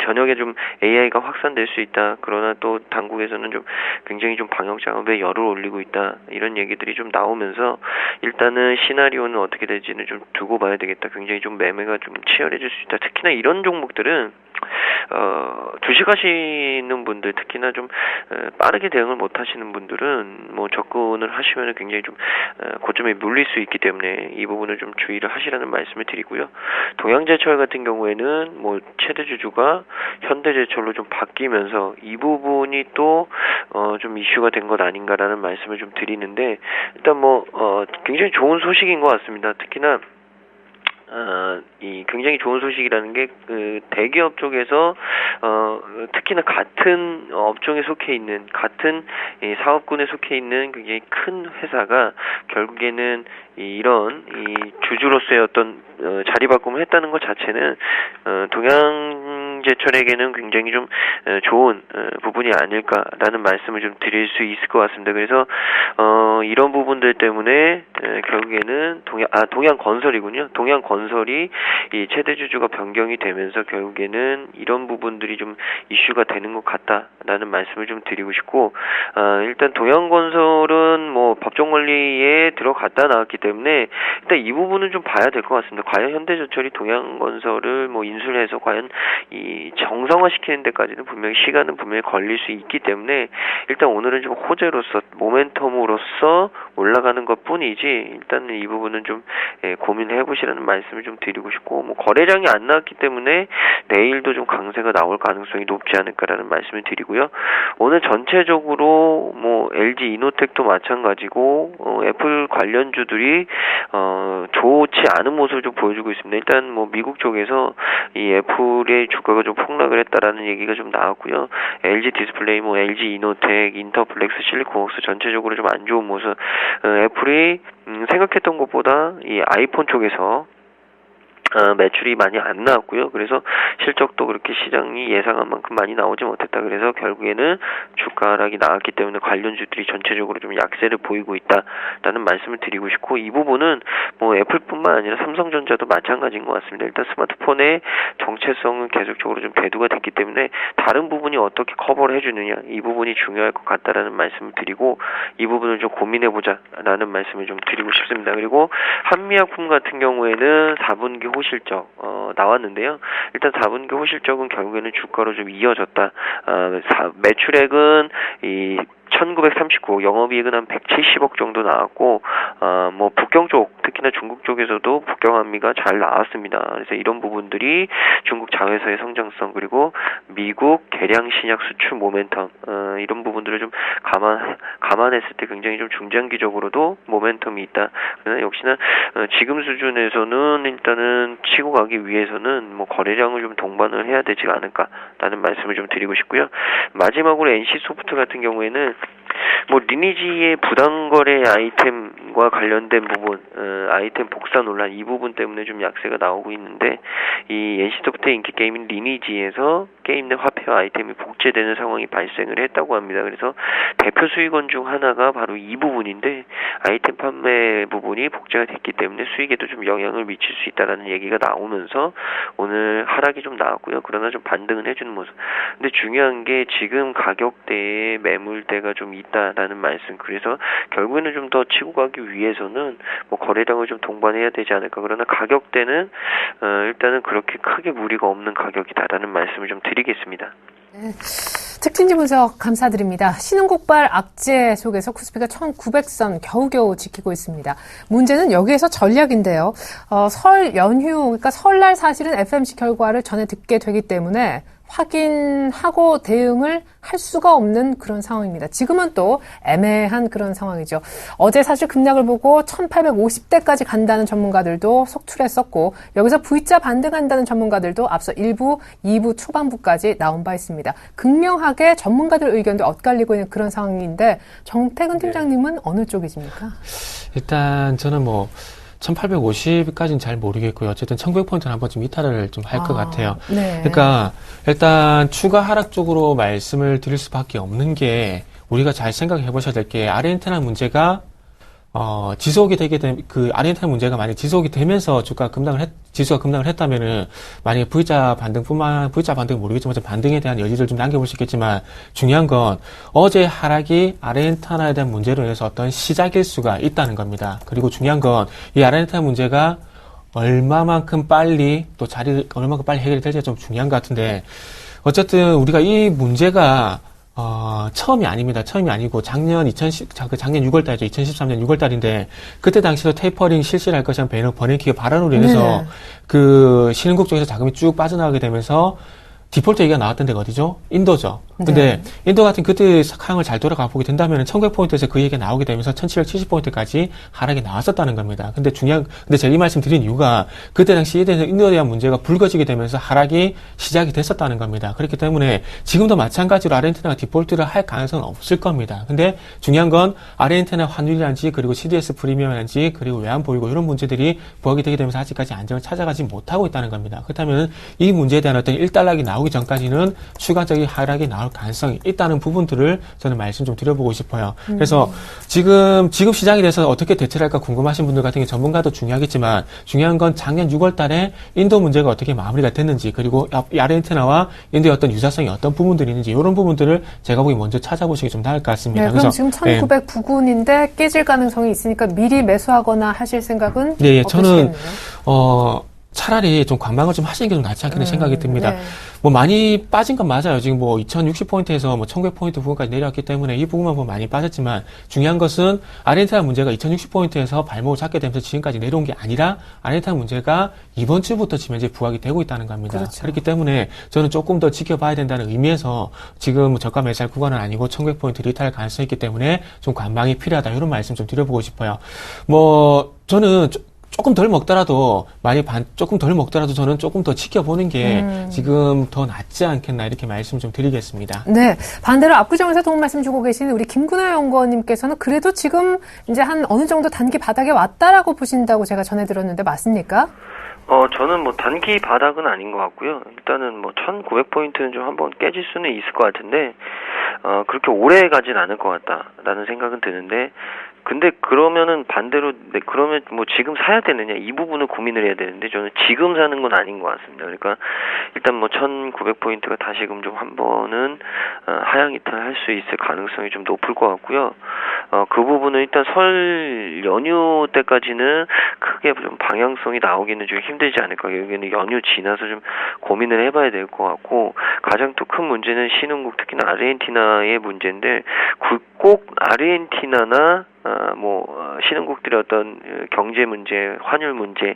저녁에 좀 AI가 확산될 수 있다. 그러나 또 당국에서는 좀 굉장히 좀 방역 작업에 열을 올리고 있다. 이런 얘기들이 좀 나오면서 일단은 시나리오는 어떻게 될지는 좀 두고 봐야 되겠다. 굉장히 좀 매매가 좀 치열해질 수 있다. 특히나 이런 종목들은 주식하시는 분들 특히나 좀 빠르게 대응을 못 하시는 분들은 뭐 접근을 하시면 굉장히 좀 고점에 물릴 수 있기 때문에 이 부분을 좀 주의를 하시라는 말씀을 드리고요. 동양제철 같은 경우에는 뭐 최대 주주가 현대제철로 좀 바뀌면서 이 부분이 또 좀 이슈가 된 것 아닌가라는 말씀을 좀 드리는데 일단 굉장히 좋은 소식인 것 같습니다. 특히나 이 굉장히 좋은 소식이라는 게 대기업 쪽에서 특히나 같은 업종에 속해 있는 같은 이 사업군에 속해 있는 굉장히 큰 회사가 결국에는 이런 주주로서의 어떤 자리바꿈을 했다는 것 자체는 동양제철에게는 굉장히 좀 좋은 부분이 아닐까라는 말씀을 좀 드릴 수 있을 것 같습니다. 그래서 이런 부분들 때문에 결국에는 동양건설이군요. 동양건설이 이 최대 주주가 변경이 되면서 결국에는 이런 부분들이 좀 이슈가 되는 것 같다라는 말씀을 좀 드리고 싶고 일단 동양건설은 뭐 법정관리에 들어갔다 나왔기 때문에 일단 이 부분은 좀 봐야 될 것 같습니다. 과연 현대제철이 동양건설을 뭐 인수해서 과연 이 정상화시키는 데까지는 분명히 시간은 분명히 걸릴 수 있기 때문에 일단 오늘은 좀 호재로서 모멘텀으로서 올라가는 것뿐이지 일단은 이 부분은 좀 고민해 보시라는 말씀을 좀 드리고 싶고 뭐 거래량이 안 나왔기 때문에 내일도 좀 강세가 나올 가능성이 높지 않을까라는 말씀을 드리고요. 오늘 전체적으로 뭐 LG 이노텍도 마찬가지고 애플 관련주들이 좋지 않은 모습을 좀 보여주고 있습니다. 일단 뭐 미국 쪽에서 이 애플의 주가가 좀 폭락을 했다라는 얘기가 좀 나왔고요. LG 디스플레이, 뭐 LG 이노텍, 인터플렉스, 실리콘웍스 전체적으로 좀 안 좋은 모습. 애플이 생각했던 것보다 이 아이폰 쪽에서 매출이 많이 안 나왔고요. 그래서 실적도 그렇게 시장이 예상한 만큼 많이 나오지 못했다. 그래서 결국에는 주가 하락이 나왔기 때문에 관련주들이 전체적으로 좀 약세를 보이고 있다라는 말씀을 드리고 싶고, 이 부분은 뭐 애플뿐만 아니라 삼성전자도 마찬가지인 것 같습니다. 일단 스마트폰의 정체성은 계속적으로 좀 대두가 됐기 때문에 다른 부분이 어떻게 커버를 해주느냐, 이 부분이 중요할 것 같다라는 말씀을 드리고, 이 부분을 좀 고민해보자라는 말씀을 좀 드리고 싶습니다. 그리고 한미약품 같은 경우에는 4분기 호실적 나왔는데요. 일단 4분기 호실적은 결국에는 주가로 좀 이어졌다. 매출액은 1939억, 영업이익은 한 170억 정도 나왔고, 뭐 북경 쪽, 특히나 중국 쪽에서도 북경 한미가 잘 나왔습니다. 그래서 이런 부분들이 중국 자회사의 성장성, 그리고 미국 개량 신약 수출 모멘텀, 이런 부분들을 좀 감안했을 때 굉장히 좀 중장기적으로도 모멘텀이 있다. 그러나 역시나 지금 수준에서는 일단은 치고 가기 위해서는 뭐 거래량을 좀 동반을 해야 되지 않을까라는 말씀을 좀 드리고 싶고요. 마지막으로 NC소프트 같은 경우에는 뭐 리니지의 부당거래 아이템과 관련된 부분, 아이템 복사 논란, 이 부분 때문에 좀 약세가 나오고 있는데, 이 NC소프트의 인기 게임인 리니지에서 게임 내 화폐와 아이템이 복제되는 상황이 발생을 했다고 합니다. 그래서 대표 수익원 중 하나가 바로 이 부분인데, 아이템 판매 부분이 복제가 됐기 때문에 수익에도 좀 영향을 미칠 수 있다라는 얘기가 나오면서 오늘 하락이 좀 나왔고요. 그러나 좀 반등은 해주는 모습. 근데 중요한 게 지금 가격대에 매물대가 좀 있다라는 말씀. 그래서 결국에는 좀 더 치고 가기 위해서는 뭐 거래량을 좀 동반해야 되지 않을까. 그러나 가격대는 일단은 그렇게 크게 무리가 없는 가격이다라는 말씀을 좀 드리겠습니다. 네. 특징지 분석 감사드립니다. 신흥국발 악재 속에서 코스피가 1900선 겨우겨우 지키고 있습니다. 문제는 여기에서 전략인데요. 설 연휴, 그러니까 설날 사실은 FMC 결과를 전해 듣게 되기 때문에 확인하고 대응을 할 수가 없는 그런 상황입니다. 지금은 또 애매한 그런 상황이죠. 어제 사실 급락을 보고 1850대까지 간다는 전문가들도 속출했었고, 여기서 V자 반등한다는 전문가들도 앞서 1부, 2부 초반부까지 나온 바 있습니다. 극명하게 전문가들 의견도 엇갈리고 있는 그런 상황인데, 정태근 팀장님은 어느 쪽이십니까? 일단 저는 1850까지는 잘 모르겠고요. 어쨌든 1900포인트는 한번 좀 이탈을 좀 할 것 같아요. 네. 그러니까 일단 추가 하락 쪽으로 말씀을 드릴 수밖에 없는 게, 우리가 잘 생각해 보셔야 될 게, 아르헨티나 문제가 지속이 되게 된, 아르헨티나 문제가 만약 지속이 되면서 지수가 급락을 했다면은, 만약에 V자 반등 모르겠지만, 반등에 대한 여지를 좀 남겨볼 수 있겠지만, 중요한 건, 어제 하락이 아르헨티나에 대한 문제로 인해서 어떤 시작일 수가 있다는 겁니다. 그리고 중요한 건, 이 아르헨티나 문제가 얼마만큼 빨리 해결이 될지가 좀 중요한 것 같은데, 어쨌든 우리가 이 문제가 처음이 아닙니다. 처음이 아니고 작년 6월달이죠. 2013년 6월달인데, 그때 당시도 테이퍼링 실시를 할 것이란 버냉키의 발언으로 인해서 그 신흥국 쪽에서 자금이 쭉 빠져나가게 되면서 디폴트 얘기가 나왔던 데가 어디죠? 인도죠. 근데 인도 같은 그때 상황을 잘 돌아가 보게 된다면 1900포인트에서 그 얘기가 나오게 되면서 1770포인트까지 하락이 나왔었다는 겁니다. 근데 제가 이 말씀 드린 이유가, 그때 당시 인도에 대한 문제가 불거지게 되면서 하락이 시작이 됐었다는 겁니다. 그렇기 때문에 지금도 마찬가지로 아르헨티나가 디폴트를 할 가능성은 없을 겁니다. 근데 중요한 건 아르헨티나 환율이란지, 그리고 CDS 프리미엄이란지, 그리고 외환 보유고 이런 문제들이 부각이 되게 되면서 아직까지 안정을 찾아가지 못하고 있다는 겁니다. 그렇다면 이 문제에 대한 어떤 일단락이 나오기 전까지는 추가적인 하락이 나올 가능성이 있다는 부분들을 저는 말씀 좀 드려보고 싶어요. 그래서 지금 시장에 대해서 어떻게 대처를 할까 궁금하신 분들 같은 경우 전문가도 중요하겠지만, 중요한 건 작년 6월 달에 인도 문제가 어떻게 마무리가 됐는지, 그리고 아르헨티나와 인도의 어떤 유사성이 어떤 부분들이 있는지, 이런 부분들을 제가 보기 먼저 찾아보시기 좀 나을 것 같습니다. 네, 그럼 지금 1900 부근인데 깨질 가능성이 있으니까 미리 매수하거나 하실 생각은 네, 없으시겠네요? 저는 차라리 좀 관망을 좀 하시는 게 좀 낫지 않겠나 생각이 듭니다. 네. 많이 빠진 건 맞아요. 지금 2060포인트에서 1900포인트 부분까지 내려왔기 때문에 이 부분만 보면 많이 빠졌지만, 중요한 것은 아르헨티나 문제가 2060포인트에서 발목을 잡게 되면서 지금까지 내려온 게 아니라, 아르헨티나 문제가 이번 주부터 지금 현재 부각이 되고 있다는 겁니다. 그렇죠. 그렇기 때문에 저는 조금 더 지켜봐야 된다는 의미에서 지금 저가 매수할 구간은 아니고 1900포인트 리탈 가능성이 있기 때문에 좀 관망이 필요하다, 이런 말씀 좀 드려보고 싶어요. 저는 조금 덜 먹더라도 저는 조금 더 지켜보는 게 지금 더 낫지 않겠나, 이렇게 말씀 좀 드리겠습니다. 네. 반대로 압구정에서 도움 말씀 주고 계시는 우리 김구나 연구원님께서는 그래도 지금 이제 한 어느 정도 단기 바닥에 왔다라고 보신다고 제가 전해 들었는데 맞습니까? 저는 뭐 단기 바닥은 아닌 것 같고요. 일단은 뭐 1900포인트는 좀 한번 깨질 수는 있을 것 같은데, 그렇게 오래 가진 않을 것 같다라는 생각은 드는데, 근데 그러면은 반대로, 그러면 뭐 지금 사야 되느냐, 이 부분을 고민을 해야 되는데, 저는 지금 사는 건 아닌 것 같습니다. 그러니까, 일단 뭐 1900포인트가 다시금 좀 한 번은, 하향 이탈할 수 있을 가능성이 좀 높을 것 같고요. 그 부분은 일단 설 연휴 때까지는 크게 좀 방향성이 나오기는 좀 힘들지 않을까. 여기는 연휴 지나서 좀 고민을 해봐야 될 것 같고, 가장 또 큰 문제는 신흥국, 특히나 아르헨티나의 문제인데, 꼭 아르헨티나나 신흥국들의 어떤 경제 문제, 환율 문제,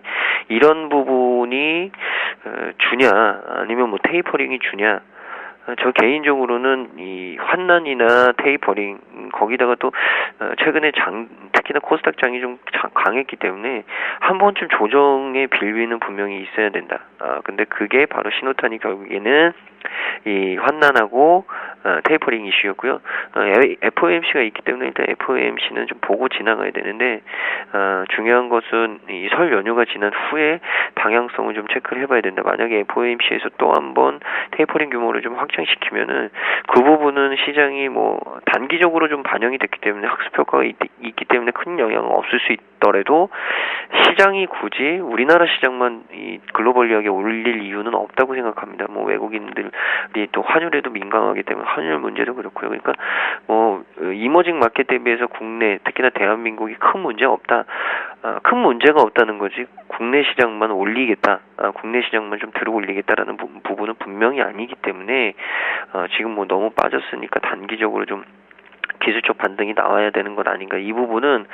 이런 부분이 주냐, 아니면 뭐 테이퍼링이 주냐. 저 개인적으로는 이 환난이나 테이퍼링, 거기다가 또 최근에 특히나 코스닥 장이 좀 강했기 때문에 한 번쯤 조정의 빌미는 분명히 있어야 된다. 근데 그게 바로 신호탄이 결국에는 이 환난하고 테이퍼링 이슈였고요. FOMC가 있기 때문에 일단 FOMC는 좀 보고 지나가야 되는데, 중요한 것은 이 설 연휴가 지난 후에 방향성을 좀 체크를 해봐야 된다. 만약에 FOMC에서 또 한 번 테이퍼링 규모를 좀 확장시키면은 그 부분은 시장이 뭐 단기적으로 좀 반영이 됐기 때문에 학습 효과가 있기 때문에 큰 영향은 없을 수 있더라도, 시장이 굳이 우리나라 시장만 이 글로벌리하게 올릴 이유는 없다고 생각합니다. 뭐 외국인들이 또 환율에도 민감하기 때문에 환율 문제도 그렇고요. 그러니까 뭐 이머징 마켓 대비해서 국내, 특히나 대한민국이 큰 문제가 없다. 큰 문제가 없다는 거지 국내 시장만 올리겠다, 국내 시장만 좀 들어 올리겠다라는 부분은 분명히 아니기 때문에 지금 뭐 너무 빠졌으니까 단기적으로 좀 기술적 반등이 나와야 되는 것 아닌가. 이 부분은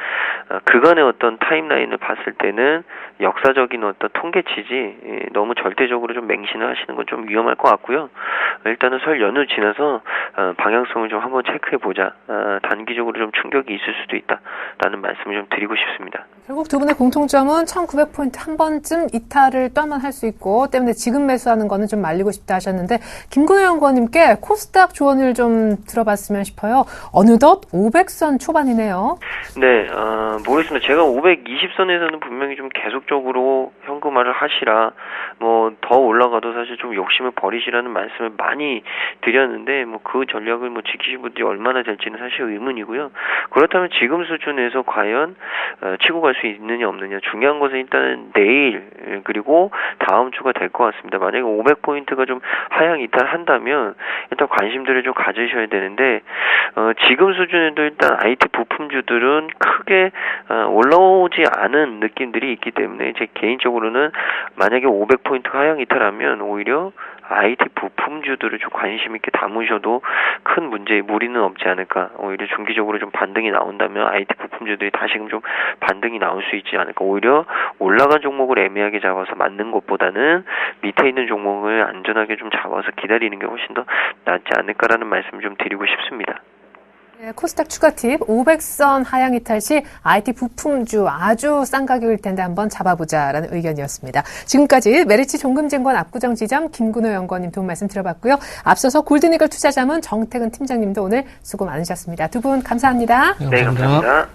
그간의 어떤 타임라인을 봤을 때는 역사적인 어떤 통계치지 너무 절대적으로 좀 맹신을 하시는 건 좀 위험할 것 같고요. 일단은 설 연휴 지나서 방향성을 좀 한번 체크해보자. 단기적으로 좀 충격이 있을 수도 있다라는 말씀을 좀 드리고 싶습니다. 결국 두 분의 공통점은 1900포인트 한 번쯤 이탈을 또 한 번 할 수 있고, 때문에 지금 매수하는 거는 좀 말리고 싶다 하셨는데, 김근호 연구원님께 코스닥 조언을 좀 들어봤으면 싶어요. 어느덧 500선 초반이네요. 네, 모르겠습니다. 제가 520선에서는 분명히 좀 계속적으로 현금화를 하시라, 뭐 더 올라가도 사실 좀 욕심을 버리시라는 말씀을 많이 드렸는데, 뭐 그 전략을 뭐 지키신 분들이 얼마나 될지는 사실 의문이고요. 그렇다면 지금 수준에서 과연 치고 갈 수 있느냐 없느냐, 중요한 것은 일단 내일 그리고 다음 주가 될 것 같습니다. 만약에 500포인트가 좀 하향 이탈한다면 일단 관심들을 좀 가지셔야 되는데, 지금 수준에도 일단 IT 부품주들은 크게 올라오지 않은 느낌들이 있기 때문에, 제 개인적으로는 만약에 500포인트 하향 이탈하면 오히려 IT 부품주들을 좀 관심 있게 담으셔도 큰 문제에 무리는 없지 않을까. 오히려 중기적으로 좀 반등이 나온다면 IT 부품주들이 다시금 좀 반등이 나올 수 있지 않을까. 오히려 올라간 종목을 애매하게 잡아서 맞는 것보다는 밑에 있는 종목을 안전하게 좀 잡아서 기다리는 게 훨씬 더 낫지 않을까라는 말씀을 좀 드리고 싶습니다. 네, 코스닥 추가 팁, 500선 하향 이탈 시 IT 부품주 아주 싼 가격일 텐데 한번 잡아보자라는 의견이었습니다. 지금까지 메리츠 종금증권 압구정 지점 김근호 연구원님 도움 말씀 들어봤고요. 앞서서 골든이글 투자자문 정태근 팀장님도 오늘 수고 많으셨습니다. 두 분 감사합니다. 네, 감사합니다.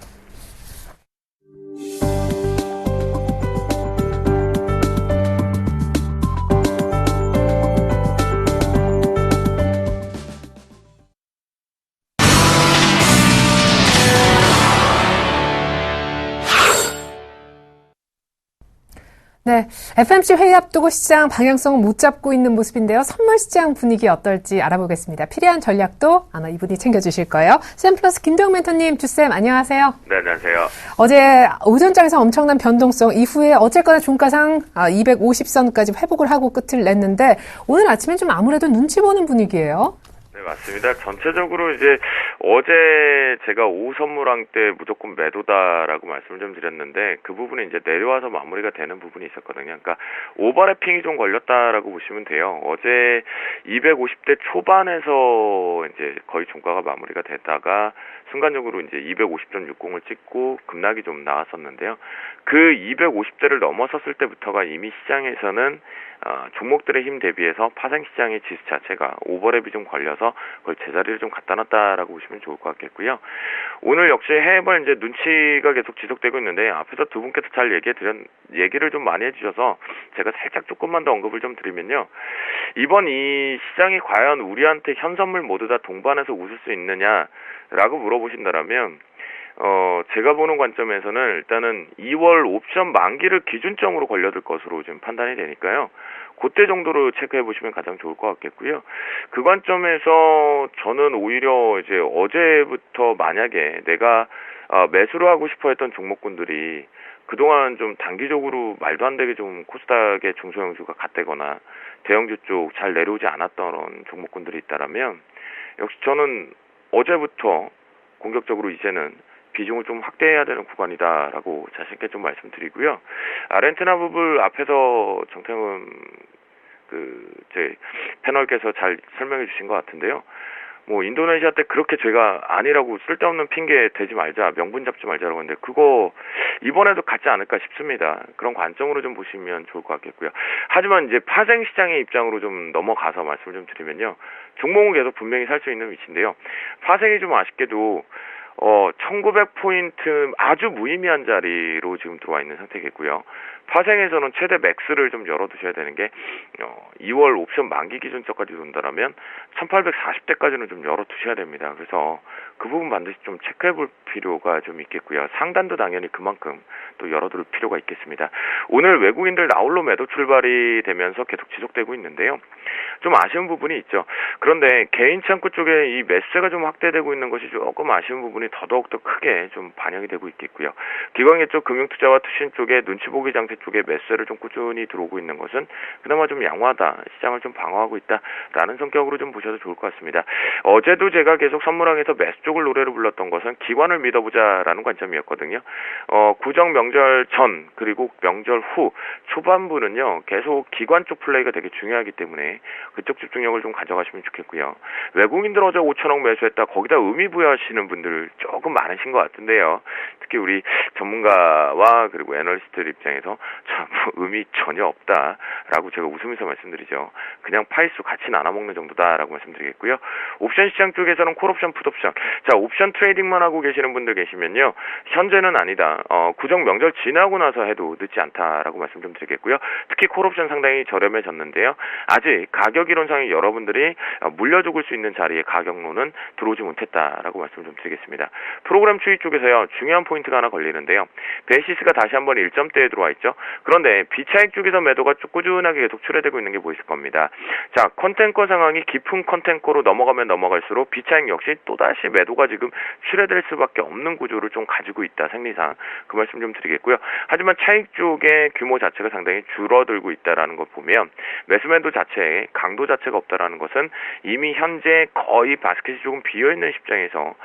네, FMC 회의 앞두고 시장 방향성을 못 잡고 있는 모습인데요. 선물 시장 분위기 어떨지 알아보겠습니다. 필요한 전략도 아마 이분이 챙겨주실 거예요. 샘플러스 김대웅 멘토님, 주쌤 안녕하세요. 네, 안녕하세요. 어제 오전장에서 엄청난 변동성 이후에 어쨌거나 종가상 250선까지 회복을 하고 끝을 냈는데, 오늘 아침엔 좀 아무래도 눈치 보는 분위기예요. 네, 맞습니다. 전체적으로 이제 어제 제가 오후 선물왕 때 무조건 매도다라고 말씀을 좀 드렸는데, 그 부분이 이제 내려와서 마무리가 되는 부분이 있었거든요. 그러니까 오버래핑이 좀 걸렸다라고 보시면 돼요. 어제 250대 초반에서 이제 거의 종가가 마무리가 되다가 순간적으로 이제 250.60을 찍고 급락이 좀 나왔었는데요. 그 250대를 넘어섰을 때부터가 이미 시장에서는 종목들의 힘 대비해서 파생시장의 지수 자체가 오버랩이 좀 걸려서 그걸 제자리를 좀 갖다 놨다라고 보시면 좋을 것 같겠고요. 오늘 역시 해외발 이제 눈치가 계속 지속되고 있는데 앞에서 두 분께서 잘 얘기를 좀 많이 해주셔서 제가 살짝 조금만 더 언급을 좀 드리면요. 이번 이 시장이 과연 우리한테 현선물 모두 다 동반해서 웃을 수 있느냐라고 물어보신다라면 제가 보는 관점에서는 일단은 2월 옵션 만기를 기준점으로 걸려들 것으로 지금 판단이 되니까요. 그때 정도로 체크해 보시면 가장 좋을 것 같겠고요. 그 관점에서 저는 오히려 이제 어제부터 만약에 내가 매수를 하고 싶어 했던 종목군들이 그동안 좀 단기적으로 말도 안 되게 좀 코스닥의 중소형주가 갔대거나 대형주 쪽 잘 내려오지 않았던 종목군들이 있다라면 역시 저는 어제부터 공격적으로 이제는 비중을 좀 확대해야 되는 구간이다라고 자신있게 좀 말씀드리고요. 아르헨티나 부분 앞에서 정태훈 제 패널께서 잘 설명해 주신 것 같은데요. 뭐 인도네시아 때 그렇게 제가 아니라고 쓸데없는 핑계 대지 말자, 명분 잡지 말자라고 했는데 그거 이번에도 같지 않을까 싶습니다. 그런 관점으로 좀 보시면 좋을 것 같겠고요. 하지만 이제 파생 시장의 입장으로 좀 넘어가서 말씀을 좀 드리면요. 종목은 계속 분명히 살 수 있는 위치인데요. 파생이 좀 아쉽게도 1900포인트 아주 무의미한 자리로 지금 들어와 있는 상태겠고요. 파생에서는 최대 맥스를 좀 열어두셔야 되는 게 2월 옵션 만기 기준점까지 돈다라면 1840대까지는 좀 열어두셔야 됩니다. 그래서 그 부분 반드시 좀 체크해볼 필요가 좀 있겠고요. 상단도 당연히 그만큼 또 열어둘 필요가 있겠습니다. 오늘 외국인들 나홀로 매도 출발이 되면서 계속 지속되고 있는데요. 좀 아쉬운 부분이 있죠. 그런데 개인 창구 쪽에 이 매수세가 좀 확대되고 있는 것이 조금 아쉬운 부분이 더더욱 더 크게 좀 반영이 되고 있겠고요. 기관계 쪽 금융투자와 투신 쪽에 눈치보기 장세 쪽에 매수세를 좀 꾸준히 들어오고 있는 것은 그나마 좀 양호하다, 시장을 좀 방어하고 있다라는 성격으로 좀 보셔도 좋을 것 같습니다. 어제도 제가 계속 선물항에서 매수 쪽을 노래를 불렀던 것은 기관을 믿어보자라는 관점이었거든요. 구정 명절 전 그리고 명절 후 초반부는요 계속 기관 쪽 플레이가 되게 중요하기 때문에 그쪽 집중력을 좀 가져가시면 좋겠고요. 외국인들 어제 5천억 매수했다, 거기다 의미 부여하시는 분들 조금 많으신 것 같은데요. 특히 우리 전문가와 그리고 애널리스트들 입장에서 참 의미 전혀 없다라고 제가 웃으면서 말씀드리죠. 그냥 파이수 같이 나눠먹는 정도다라고 말씀드리겠고요. 옵션 시장 쪽에서는 콜옵션, 풋옵션. 자, 옵션 트레이딩만 하고 계시는 분들 계시면요. 현재는 아니다. 구정 명절 지나고 나서 해도 늦지 않다라고 말씀 좀 드리겠고요. 특히 콜옵션 상당히 저렴해졌는데요. 아직 가격 이론상에 여러분들이 물려 죽을 수 있는 자리에 가격론은 들어오지 못했다라고 말씀 좀 드리겠습니다. 프로그램 추이 쪽에서요. 중요한 포인트가 하나 걸리는데요. 베이시스가 다시 한번 1점대에 들어와 있죠. 그런데 비차익 쪽에서 매도가 쭉 꾸준하게 계속 출회되고 있는 게 보이실 겁니다. 자, 컨텐커 상황이 깊은 컨텐커로 넘어가면 넘어갈수록 비차익 역시 또다시 매도가 지금 출회될 수밖에 없는 구조를 좀 가지고 있다, 생리상. 그 말씀 좀 드리겠고요. 하지만 차익 쪽의 규모 자체가 상당히 줄어들고 있다라는 걸 보면 매수매도 자체에 강도 자체가 없다라는 것은 이미 현재 거의 바스켓이 조금 비어있는 입장에서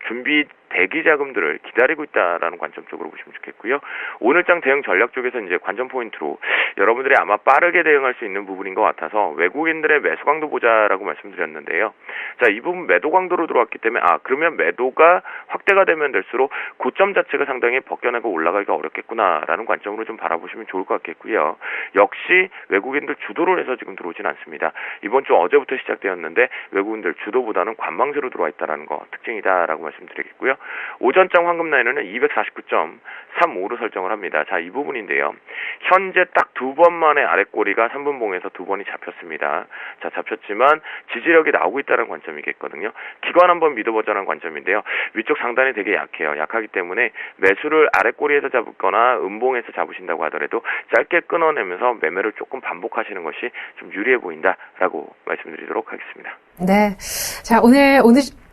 준비 대기 자금들을 기다리고 있다라는 관점 쪽으로 보시면 좋겠고요. 오늘장 대응 전략 쪽에서 이제 관전 포인트로 여러분들이 아마 빠르게 대응할 수 있는 부분인 것 같아서 외국인들의 매수 강도 보자라고 말씀드렸는데요. 자, 이 부분 매도 강도로 들어왔기 때문에 그러면 매도가 확대가 되면 될수록 고점 자체가 상당히 벗겨내고 올라가기가 어렵겠구나라는 관점으로 좀 바라보시면 좋을 것 같겠고요. 역시 외국인들 주도로 해서 지금 들어오진 않습니다. 이번 주 어제부터 시작되었는데 외국인들 주도보다는 관망세로 들어와 있다라는 거 특징이다라고 말씀드리겠고요. 오전장 황금 라인은 249.35로 설정을 합니다. 자, 이 부분인데요. 현재 딱 두 번 만에 아랫꼬리가 3분봉에서 두 번이 잡혔습니다. 자, 잡혔지만 지지력이 나오고 있다는 관점이겠거든요. 기관 한번 믿어보자는 관점인데요. 위쪽 상단이 되게 약해요. 약하기 때문에 매수를 아랫꼬리에서 잡거나 음봉에서 잡으신다고 하더라도 짧게 끊어내면서 매매를 조금 반복하시는 것이 좀 유리해 보인다라고 말씀드리도록 하겠습니다. 네. 자, 오늘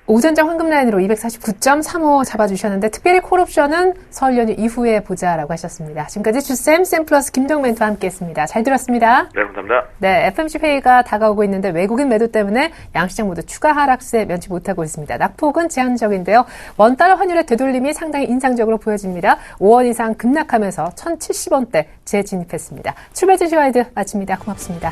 오전장 황금 라인으로 249.35 잡아주셨는데 특별히 콜옵션은 설 연휴 이후에 보자라고 하셨습니다. 지금까지 주쌤, 쌤플러스 김동멘토와 함께했습니다. 잘 들었습니다. 네, 감사합니다. 네, FMC 회의가 다가오고 있는데 외국인 매도 때문에 양시장 모두 추가 하락세 면치 못하고 있습니다. 낙폭은 제한적인데요. 원달러 환율의 되돌림이 상당히 인상적으로 보여집니다. 5원 이상 급락하면서 1,070원대 재진입했습니다. 출발 지시 와이드 마칩니다. 고맙습니다.